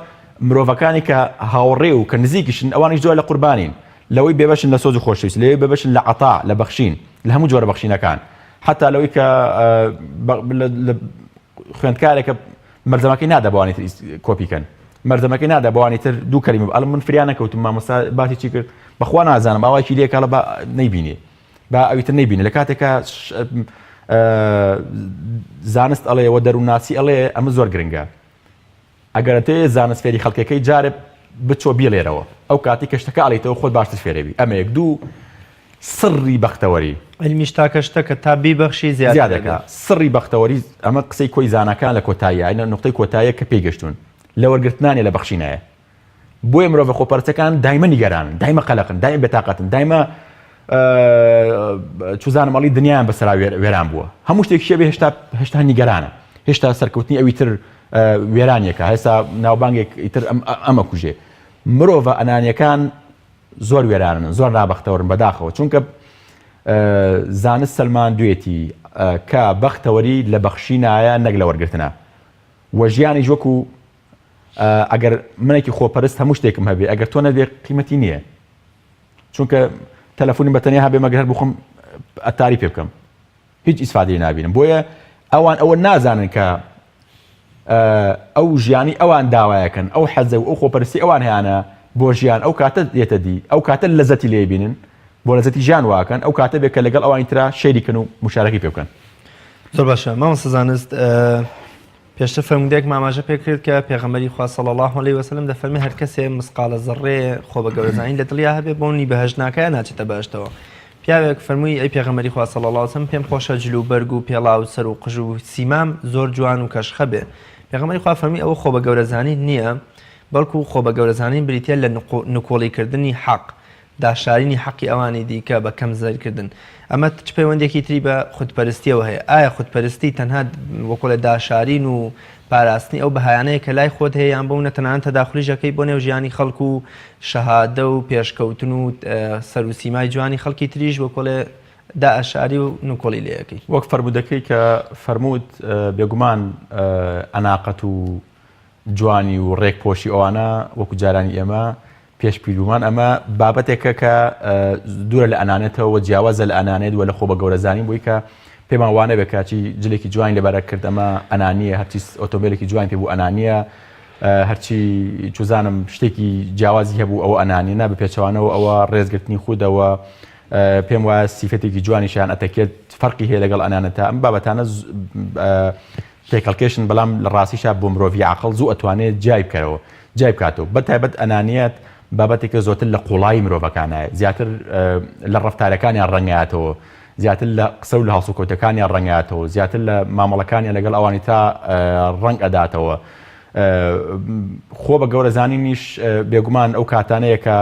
مرۆڤەکانی کە هاوڕێ و کە نزیکیشن ئەوانیش زۆر لە قوربانین لەوەی بێبەشن لە سۆز و خۆشەویست لەوەی بێبەشن لە عەتا لە بەخشین لە هەموو جۆرە بەخشینەکان حتا لەوەی کە خوێندکارێکە مەرجەمەکەی نادا بەوانی تر کۆپیکەن مەرجەمەکەی نادا بەوانی تر دوو کەلیمە ئەڵم من فریان نەکەوتم مامۆستا باسی چی کرد بەخوا نازانم ئاوایکی لێکە لە نەیبینێ با ئەویتر نەیبینێ لە کاتێکە زانست ئەڵێەوە دەرووناسی ئەڵێ ئەمە زۆر گرنگە ئەگەر تێ زانست فێری خەڵکەکەی جارێ بچۆ بیڵێرەوە ئەو کاتی کەشتەکە ئەڵێتەوە خۆت باشتر فێرەوی ئەمە یەک دوو سڕی بەختەوەری علمیش تاکە شتە کە تا بیبەخشی زیاد دەکات. سڕی بەختەوەری ئەمە قسەی کۆی زانەکان لە کۆتاییە ئەینە نقطەی کۆتاییە کە پێیگەشتون لە وەرگرتنانێ لە بەخشینایە. بۆیە مرۆڤ خۆپەرستەکان دایمە نیگەرانن، دایمە قەلەقن، دایم بێتاقەتن، دایمە چوزانە مەڵی دنیایان بەسەرا وێران بووە. هەموو شتێک شێبێ هێشتا نیگەرانە، هێشتا سەرکەوتنی ئەوی تر وێرانیەکە، هێستا ناوبانگێک ئیتر ئەمە کوژێ. مرۆڤە ئەنانیەکان زۆر وێرانن، زۆر نابەختەوەرن بەداخەوە، چونکە زانست سەلمان دوێتی کە بەختەوەری لە بەخشینایە نەک لە وەرگرتنە. وە ژیانی وەکو ئەگەر منێکی خۆپەرست هەموو شتێکم هەبێ ئەگەر تۆ نەبێ قیمەتی نییە، چونکە تەلەفۆنی بەتەنیا هەبێ مەگەر بخۆم ئەتاری پێ بکەم هیچ ئیسفادەی نابینم. بۆیە ئەوان ئەوە نازانن کە ئەو ژیانی ئەوان داوایەکەن، ئەو حەزە و ئەو خۆپەرستی ئەوان هیانە بۆ ژیان ئەو کاتە دێتە دی، ئەو کاتە لەزەتی لێ بینن بۆ لەزەتی ژیان واکەن، ئەو کاتە بێت کە لەگەڵ ئەوانی ترا شەریکن و مشارەکی پێ بکەن. زۆر باشە مامۆستا زانست پێشتر فەرمودەیەک ماماژە پێکرد کە پێغەمبەری خوا صلی الله علیه و سلم دەفەرمێ هەر کەسێ مسقالە زەڕێ خۆ بە گەورەزانی لە دڵیا هەبێ بۆنی بەهەشت ناکایە ناچێتە بەهەشتەوە. پیاوێک فەرمووی ئەی پێغەمبەری خوا صلی الله علیه و سلم پێم خۆشە جلو بەرگ و پێڵاو سەر و قژ و سیمام زۆر جوان و کەشخە بێ. پێغەمبەری خوا فەرمووی ئەوە خۆ بە گەورەزانی نییە، بەڵکو خۆ بە گەورەزانی بریتە لە نکۆڵیکردنی حەق، داشارینی حەقی ئەوانی دیکە بە کەم زەرکردن. ئەمە چ پەیوەندێکی تری بە خودپەرستیەوە هەیە؟ ئایا خودپەرستی تەنها وەکو لە داشارین و پاراستنی ئەو بەهایانەیە کە لای خۆت هەیە یان بۆ نەتەنانەت تەداخلیژەکەی بۆ نێو ژیانی خەڵک و شەهادە و پێشکەوتن و سەر و سیمای جوانی خەڵکی تریش وەکو لە داعشاری و نکۆڵی لەیەکەی وەک فەرمودەکەی کە فەرمووت بێگومان ئەناقەت و جوانی و ڕێکپۆشی ئەوانە وەکو جارانی ئێمە پێش پیررومان ئەمە بابەتێکە کە دوورە لە ئەنانێتەوە جیاوازە لە ئەنانێت وە لە خۆ بە گەورەزانی بووی کە پێمان وانە بێ کاچی جلێکی جوانی لەبارە کرد ئەمە ئەنانیە، هەرچی ئۆتۆمبیلێکی جوان پێ بوو ئەنانیە، هەرچی چوزانم شتێکی جیاوازی هەبوو ئەوە ئەنانیە بە پێچەوانەوە ئەوە ڕێزگرتنی خودەوە پێم وایە سیفەتێکی جوانیشیان ئەتەکێت فەرقی هەیە لەگەڵ ئەنانەتە. ئەم بابەتانە تێکەڵکێشن بەڵام لە ڕاستیشا بۆ مرۆڤی عاقڵ زوو ئەتوانێت جای بکەرەوە جای بکاتەوە. بەتایبەت ئەنانیەت بابەتێکە زۆرتر لە قوڵایی مرۆڤەکانایە، زیاتر لە ڕەفتارەکانیان ڕەنگایەتەوە، زیاتر لە قسە و لە هەڵسوکەوتەکانیان ڕەنگایەتەوە، زیاتر لە مامەڵەکانیان لەگەڵ ئەوانی تا ڕەنگ ئەداتەوە. خۆ بە گەورەزانینیش بێگومان ئەو کاتانەیە کە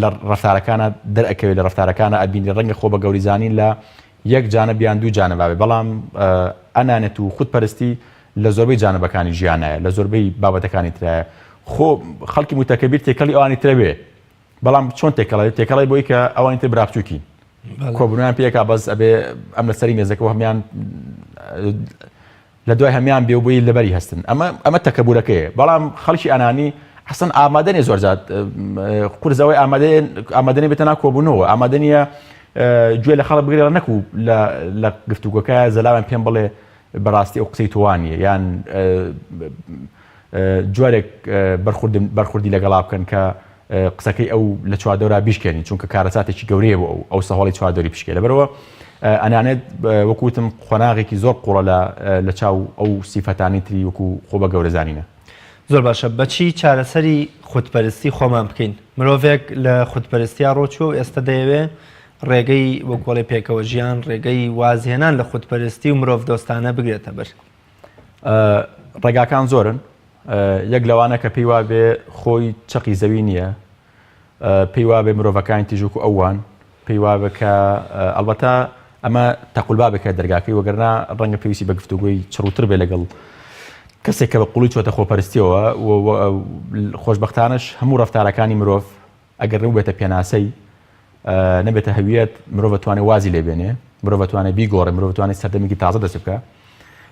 لە ڕەفتارەکانە دەرئەکەوێت لە ڕەفتارەکانە ئەبینی ڕەنگە خۆ بە گەوریزانین لە یەک جانەبیان دوو جانەبابێ، بەڵام ئەنانێت و خودپەرستی لە زۆربەی جانەبەکانی ژیانایە، لە زۆربەی بابەتەکانی ترایە. خۆ خەڵکی متەکەبیر تێکەڵی ئەوانی ترە بێ، بەڵام چۆن تێکەڵی بۆی کە ئەوانی تر براپچووکی کۆبوونیان پێکا بەس ئەبێ ئەم لە سەری مێزەکەەوە هەمیان لە دوای هەمیان بێ و بۆی لەبەری هەستن. ئەمە تەکەبورەکەیە. بەڵام خەڵکی ئەنانی حەسەن ئامادەنێ زۆرجات قورزەوەی ئامادەنێ بێتەنا کۆبوونەوە، ئامادەنیە گوێ لە خەڵک بگرێ نەکو لە گفتوگۆکە زەلاوان پێم بڵێ بەڕاستی ئەو قسەی توانیە یان جوارێک بەرخوردی لەگەڵا بکەن کە قسەکەی ئەو لە چواردەورا بیشکێنی، چونکە کارەساتێکی گەورەیە بۆ ئەو سەهۆڵی چواردەوری پشکێ. لەبەرەوە ئەنانێت وەکوتم قۆناغێکی زۆر قوڵە لە چاو ئەو سیفەتانی تری وەکو خۆ بە گەورەزانینە. زۆر باشە. بەچی چارەسەری خودپەرستی خۆمان بکەین؟ مرۆڤێک لە خودپەرستیا ڕۆچوە و ئێستا دەیەوێ ڕێگەی وەکۆڵی پێکەوە ژیان، ڕێگەی وازهێنان لە خودپەرستی و مرۆڤ دۆستانە بگرێتە بەر. ڕێگاکان زۆرن. یەک لەوانە کە پێی وابێ خۆی چەقی زەوی نییە، پێی وابێ مرۆڤەکانی تیژوک و ئەوان پێی وابە کە ئەلبەتە ئەمە تەقولبابێکە دەرگاکەی وەگەرنا ڕەنگە پێویستی بە گفتوگوی چڕوتر بێ لەگەڵ کەسێک کە بە قوڵی چۆتە خۆپەرستیەوە. خۆشبەختانش هەموو ڕەفتارەکانی مرۆڤ ئەگەر نەبێتە پێناسەی نەبێتە هەویەت، مرۆڤ توانێت وازی لێبێنێ، مرۆڤ توانێت بیگۆڕێ، مرۆڤ توانێت سەردەمێکی تازە دەست بکە.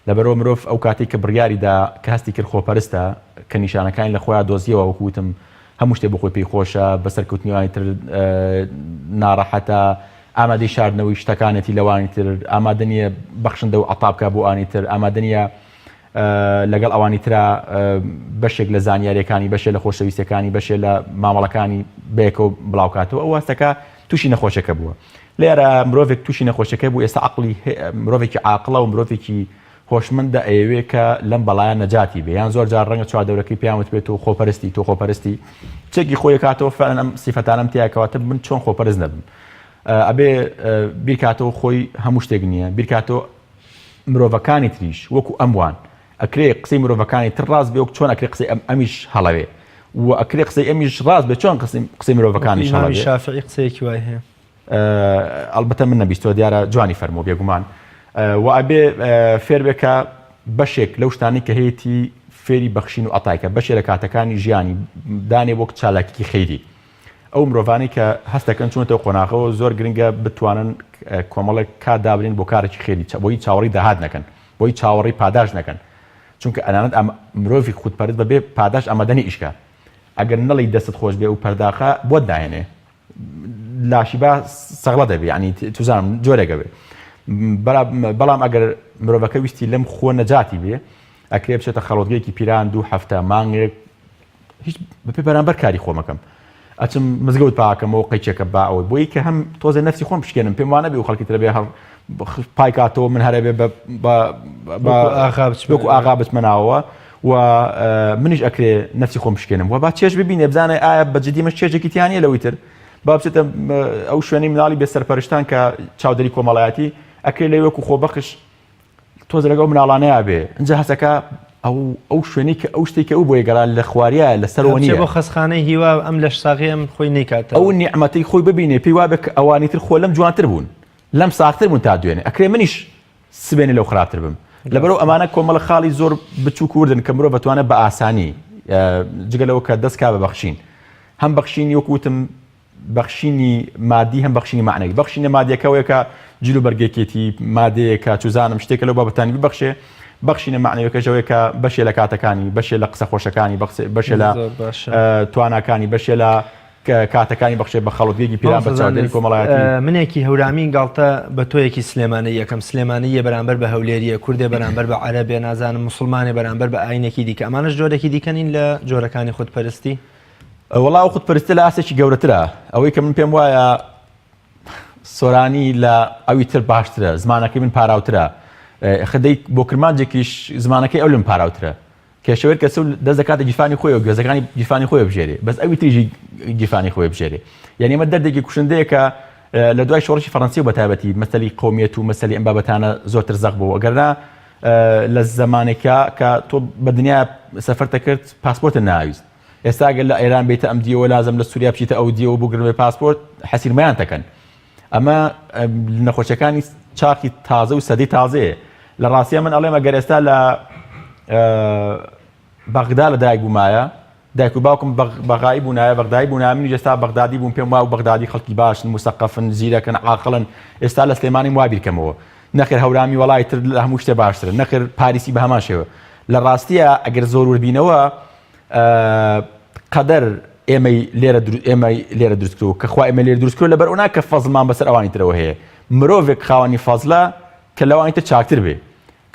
لەبەرەوە مرۆڤ ئەو کاتێک کە بڕیاریدا کە هەستی کرد خۆپەرستە کە نیشانەکانی لە خۆیان دۆزیەوە، وەکوتم هەموو شتێ بۆ خۆی پێی خۆشە، بەسەرکەوتنیوانی تر ناڕەحەتە، ئامادەی شاردنەوەی شتەکانێتی لەوانی تر، ئامادە نیە بەخشندە و عەتابکە بۆ ئانی تر، ئامادە نیە لەگەڵ ئەوانی ترا بەشێک لە زانیاریەکانی، بەشێک لە خۆشەویستەکانی، بەشێک لە مامەڵەکانی بەیەکەوە بڵاوکاتەوە. ئەو هەستەکە تووشی نەخۆشەکە بووە. لێرە مرۆڤێک تووشی نەخۆشەکە بوو. ئێستا عەقڵی مرۆڤێکی عاقڵە و مرۆڤێکی هۆشمەندە ئەوێ کە لەم بەڵایە نەجاتی بێ، یان زۆر جار ڕەنگە چواردەورەکەی پێیانوت بێت و خۆپەرستی تۆ خۆپەرستی چێکی خۆی کاتەوە فعلەن ئەم سیفەتانەم تیاکەواتە من چۆن خۆپەرست نەبم. ئەبێ بیرکاتەوە خۆی هەموو شتێک نییە بیرکاتەوە مرۆڤەکانی تریش وەکو ئەموان ئەکرێ قسەی مرۆڤەکانی تر ڕاست بێ وەک چۆن ئەکرێ قسەی ئەمیش هەڵەوێ و ئەکرێ قسەی ئەمیش ڕاست بێ چۆن قسەی مرۆڤەکانیش هەڵەوێ شافعی قسەیەکی وای هەیە ئەلبەتە من نەبیستەوە دیارە جوانی فەرموو بێگومان و ئەبێ فێر بێکە بەشێک لەو شتانی کە هەیەی فێری بەخشین و ئەتایکە بەشێ لە کاتەکانی ژیانی دانێ وەک چالاکیی خەیری ئەو مرۆڤانی کە هەستەکەن چونەتەوە قۆناغەوە زۆر گرنگە بتوانن کۆمەڵک کات دابرین بۆ کارێکی خێری بۆی چاوەڕی داهات نەکەن بۆی چاوەڕی پاداش نەکەن چونکە ئەنانەت مرۆڤی خودپەرست بەبێ پاداش ئەمەدەنی ئیشکە ئەگەر نەڵی دەستت خۆش بێ و پەرداخە بۆت داهێنێ لاشی با سەغڵە دەبێ ینی توزانم جۆرێکە بێ بەڵام ئەگەر مرۆڤەکە ویستی لەم خۆ نەجاتی بێ ئەکرێ بچێتە خەڵۆتگەیەکی پیران 2 هەفتە مانگێک هیچ بەپێ بەرامبەر کاری خۆ مەکەم ئەچم مزگەوت پاکەمەوە قەیچێکە با ئەوەی بۆی کە هەم تۆزە نەفسی خۆم پشکێنم پێم وانە بێ و خەڵکی ترە بێ هەڵ پای کاتەوە من هەرە بێ وەکو ئاغا بچمەناوە و منیش ئەکرێ نەفسی خۆم پشکێنم و با چێژ ببینێ بزانێ ئایا بەجددی مەش چێژێکی تیانە لەوەی تر با بچێتە ئەو شوێنەی مناڵی بێ سەرپەرشتان کە چاودەری کۆمەڵایەتی ئەکرێ لێ وەکو خۆبەخش تۆز لەگەڵ مناڵانەیە بێ اینجا هەسەکە ئەو شوێنی کە ئەو شتێککە ئەو بۆی گەران لە خواریە لەسەرەوە نیە بۆ خەسخانەی هیوا ئەم لە شساغی ئەم خۆی نەیکاتەوە ئەو نیعمەتەی خۆی ببینێ پێی وابێ کە ئەوانی تر خۆ لەم جوانتر بوون لەم ساختر بوون تا دوێنێ ئەکرێ منیش سبێنێ لەو خراپتر بم لەبەرەوە ئەمانە کۆمەڵە خاڵی زۆر بچووک وردن کە مرۆڤ بەتوانێت بە ئاسانی جگەلەوە کە دەستکا بە بەخشین هەم بەخشینی وەکوتم بەخشینی مادی هەم بەخشینی معنەوی بەخشینە مادیەکەوەیە کە جلو بەرگێکێتی مادەیەکە چوزانم شتێکە لەو بابەتانی ببەخشێ بەخشینە معنەویەکەژەوەی کە بەشێ لە کاتەکانی بەشێ لە قسە خۆشەکانی بەشێ لە تواناکانی بەشێ لە کاتەکانی بەخشێ بە خەڵوتگەیەکی پیران بە چاودێری کۆمەڵایەتی منێکی هەورامی گاڵتە بە تۆیەکی سلێمانی یەکەم سلێمانیە بەرامبەر بە هەولێریە کوردێ بەرامبەر بە عەرەبێ نازانم مسلمانێ بەرامبەر بە ئاینێکی دیکە ئەمانەش جۆرێکی دیکەنین لە جۆرەکانی خودپەرستی وەڵاو خودپەرستی لە ئاسێکی گەورەترە ئەوەی کە من پێم وایە سۆرانی لە ئەوی تر باشترە زمانەکەی من پاراوترە خدەی بۆ کرمانجێکیش زمانەکەی ئەو لەم پاراوترە کێشەوەر کەس دەست دەکاتە گیرفانی خۆی و گوێزەکانی گیرفانی خۆی بژێرێ بەس ئەوی تریژی گیرفانی خۆی بژێرێ یعنی ئەمە دەردێکی کوشندەیە کە لە دوای شۆڕشی فەڕەنسی و بەتایبەتی مەسەلی قۆمیەت و مەسەلی ئەم بابەتانە زۆرتر زەق بوو ئەگەرنا لە زمانێکە کە تۆ بە دنیا سەفەرتە کرد پاسپۆرتە ناویست ئێستا ئەگەر لە ئێران بێتە ئەم دیەوە لازم لە سووریا بچیتە ئەو دیەوە بۆ گرنەوەی پاسپۆرت حەسیرمەیان تەکەن ئەمە نەخۆشیەکانی چاقی تازە و سەدەی تازەیە لە ڕاستیە من ئەڵێم ئەگەر ئێستا لە بەغدا لە دایک بوومایە دایک و باوکم بەغایی بوونایە بەغدایی بوونایە منیش ئێستا بەغدادی بووم پێم وا و بەغدادی خەڵکی باشن موسەقەفن زیرەکەن عاقڵن ئێستا لە سلێمانی وا بیرکەمەوە نەخێر هەورامی وەڵای تر لە هەموو شتێ باشترە نەخێر پاریسی بە هەمان شێوە لە ڕاستیە ئەگەر زۆر وەربینەوە قەدەر ئێمەی لێرە دروستکردەوە کە خوا ئێمە لێرە دروستکردەوە لەبەر ئەونا کە فەزڵمان بەسەر ئەوانی ترەوە هەیە مرۆڤێک خاوەنی فەزڵە کە لەوانی تر چاکتر بێ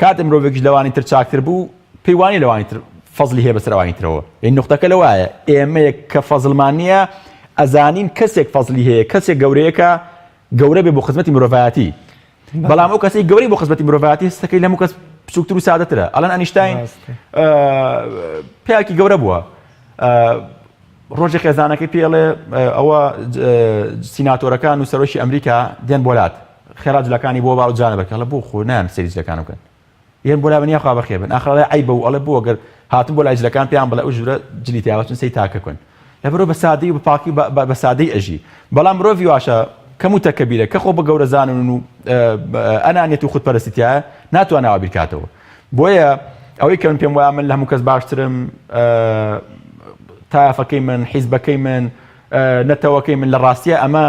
کاتە مرۆڤێکیش لەوانی تر چاکتر بوو پەیوانی لەوانی تر فەزڵی هەیە بەسەر ئەوانی ترەوە این نقطەکە لەوایە ئێمەیەک کە فەزڵمان نییە ئەزانین کەسێک فەزڵی هەیە کەسێک گەورەیەکە گەورە بێ بۆ خزمەتی مرۆڤایەتی بەڵام ئەو کەسێک گەورەی بۆ خزمەتی مرۆڤایەتی هەستەکەی لەموو کەس بچووکتر و سادەترە ئەڵەن ئەنیشتاین پیاکی گەورە بووە ڕۆژی خێزانەکەی پێڵێ ئەوە سیناتۆرەکان و سەرۆشی ئەمریکا دێن بۆلات خێرا جلەکانی بۆ باو جانە بەکەڵە بۆ خۆ نان سەری جلەکان بکەن یان بۆ لابنیا خوا بەخێبن ئاخرڵێ عیبە و ئەڵێ بۆ گەر هاتم بۆ لای جلەکان پێیان بڵێ ئەو ژورە جلی تیاوەچن سەی تاکە کن لەبەرەوە بە سادەی و بەپاکی بە سادەی ئەژی بەڵام مرۆڤی واشە کەم و تەکەبیرە کە خۆ بە گەورە زانن و ئەنانیەت و خودپەرستیایە ناتواناوە بیرکاتەوە بۆیە ئەوەی کە من پێم وایە من لە هەموو کەس باشترم تایفەکەی من حیزبەکەی من نەتەوەکەی من لە ڕاستیە ئەمە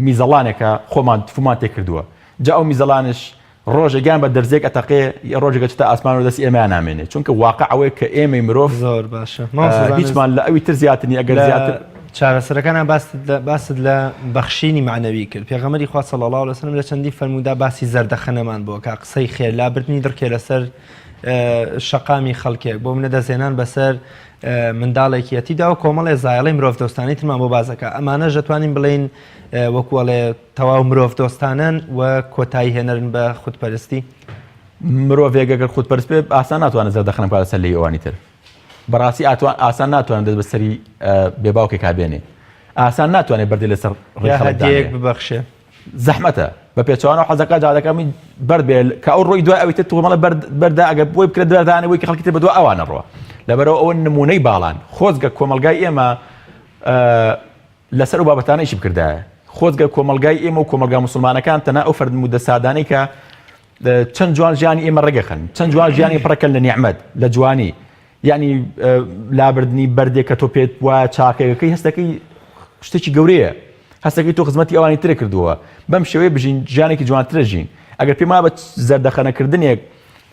میزەڵانێکە خۆمان فمان تێکردووە جا ئەو میزەڵانش ڕۆژێکیان بە دەرزێک ئەتەقێ ڕۆژێکە چتە ئاسمان و دەستی ئێمەیان نامێنێت چونکە واقع ئەوەیە کە ئێمەی مرۆڤ زۆر باشە هیچمان لە ئەوی تر زیاترنی ئەگەر زیاتر چارەسەرەکانە باست لە بەخشینی معنەوی کرد پێغەمبەری خوا صلی الله علیه و سلم لە چەندی فەرموودا باسی زەردەخەنەمان بۆ کە قسەی خێر لابردنی دڕکێ لەسەر شەقامی خەڵکێک بۆ منە دەزێنان بەسەر منداڵێکی یەتیدا و کۆمەڵێ زایڵەی مرۆڤ دۆستانی ترمان بۆ بازەکە ئەمانە دەتوانین بڵێن وەکوڵێ تەواو مرۆڤ دۆستانن و کۆتایی هێنەرن بە خودپەرستی مرۆڤێک ئەگەر خودپەرست بێ ئاسان ناتوانێت زەردەخەنە بکات لەسەر لێی ئەوانی تر بەڕاستی ئاسان ناتوانێت دەست بەسەری بێباوکێکا بێنێ ئاسان ناتوانێت بەردێ لەسەر هەدیەیەک ببەخشێ زەحمەتە بە پێچوانە حەزەکە جادەکەمی بەرد بێ کە ئەو ڕۆی دوای ئەوی تۆمەڵە بەردا ئەگە بۆی بکرێت بەردانەوەی کە خەڵکی تر بەدوای ئەوانە ڕۆە لەبەرەوە ئەوە نمونەی باڵان خۆزگە کۆمەلگای ئێمە لەسەر و بابەتانەیشی بکردایە خۆزگە کۆمەلگای ئێمە و کۆمەلگا موسڵمانەکان تەنها ئەو فەرمودە سادانەی کە چەند جوان ژیانی ئێمە ڕێگەخن چەند جوان ژیانی پڕەکەن لە نیعمەت لە جوانی یعنی لابردنی بەردێک کە تۆ پێت وایە چاکەکەی هەستەکەی شتێکی گەورەیە هەستەکەی تۆ خزمەتی ئەوانی ترە کردووە بەم شێوەیە بژین ژیانێکی جوانترە ژین ئەگەر پێما بە زەردەخەنەکردنێک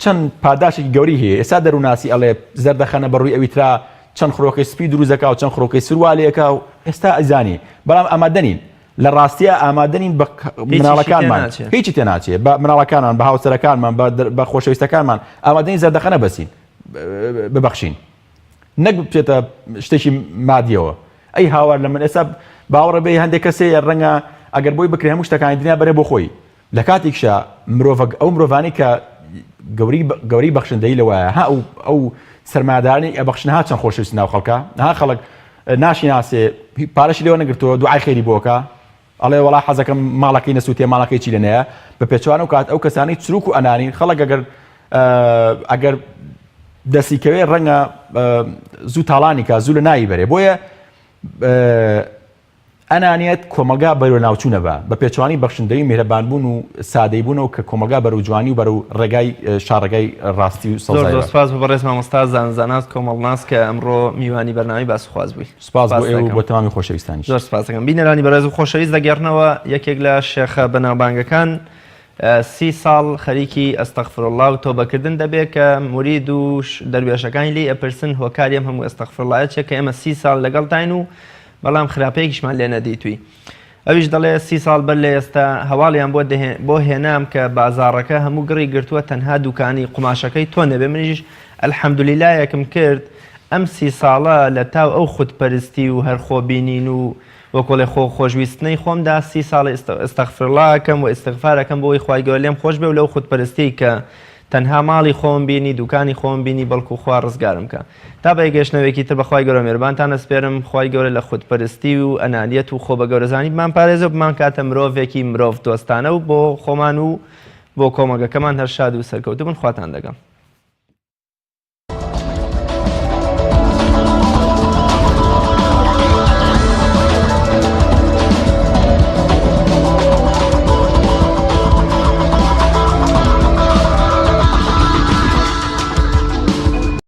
چەند پاداشێکی گەوری هەیە ئێستا دەروناسی ئەڵێ زەردەخەنە بەڕووی ئەوی ترا چەند خڕۆکەی سپی دروزەکە و چەند خڕۆکەی سروالەکە و ئێستا ئەزانی بەڵام ئامادەنین لە ڕاستیە ئامادەنین بە مناڵەکانمان هیچی تێناچێت بە مناڵەکانمان بە هاوسەرەکانمان بە خۆشەویستەکانمان ئامادەنی زەردەخەنە بەسین ببەخشین نەک بچێتە شتێکی مادیەوە ئەی هاوار لە من ئێستا باوەڕە بێ هەندێک کەسێ ڕەنگە ئەگەر بۆی بکرێ هەموو شتەکانی دنیا بەرێ بۆ خۆی لە کاتێکشە مرۆڤ ئەو مرۆڤانی کە گەوری بەخشندەی لەوایە ها ئەو سەرمادارانی ئەبەخشنها چەند خۆشەویست ناو خەڵکە ها خەڵک ناشیناسێ پارەشی لێوە نەگرتەوە دوعای خێری بۆکە ئەڵێ وەڵا حەزەکەم ماڵەکەی نەسووتێ ماڵەکەی چی لەنەیە بە پێچوان و کات ئەو کەسانی چروک و ئەنانین خەڵک ئەگەر دەسیکەوێ ڕەنگە زوو تاڵانی کە زوو لە نایی بەرێ بۆیە ئەنانیت کۆمەلگا بەرەو ناوچوونە بە پێچوانی بەخشندەی میهرەبانبوون و سادەی بوونەوە کە کۆمەلگا بەرەو جوانی و بەرەو ڕێگای شارڕێگای ڕاستی و زۆر سپاس بۆ بەڕێز مامۆستا زانست کۆمەڵناس کە ئەمڕۆ میوانی بەرنامی باسخواز بووی سپاس بۆ ئێوە بۆ تەمامی خۆشەویستانی زۆر سپاس دەکەم بینەرانی بەڕێز و خۆشەویست دەگەڕنەوە یەکێک لە شێخە بەناوبانگەکان 30 ساڵ خەریکی ئەستەغفرڵڵا و تۆبەکردن دەبێت کە مورید و دەروێشەکانی لی ئەپرسن هۆکاریم هەموو ئەستەغفرڵڵایەتێک کە ئێمە 30 ساڵ لەگەڵتاین و بەڵام خراپەیەکیشمان لێ نەدیتووی ئەویش دەڵێ 30 ساڵ بەر لە ئێستا هەواڵیان بۆ هێنام کە بازاڕەکە هەموو گڕی گرتووە تەنها دوکانی قوماشەکەی تۆ نەبێ منیش ئەلحەمدولیلایەکم کرد ئەم 30 ساڵە لە تاو ئەو خودپەرستی و هەرخۆبینین و وەکۆڵێ خۆشویستنەی خۆمدا 30 ساڵی ئەستەغفرڵڵاکەم و ئیستیغفارەکەم بۆی خوای گەورە لێم خۆش بێ و لەو خودپەرستی کە تەنها ماڵی خۆم بینی دوکانی خۆم بینی بەڵکو خوا ڕزگارم کە تا بە گەشتنەوەیەکی تر بەخوای گەورە میێربانتان ئەسپێرم خوای گەورە لە خودپەرستی و ئەنانیەت و خۆ بە گەورەزانی بمان پارێزە و بمان کاتە مرۆڤێکی مرۆڤ دۆستانە و بۆ خۆمان و بۆ کۆمەڵگەکەمان هەر شاد و سەرکەوتوو بن خواتان دەگەم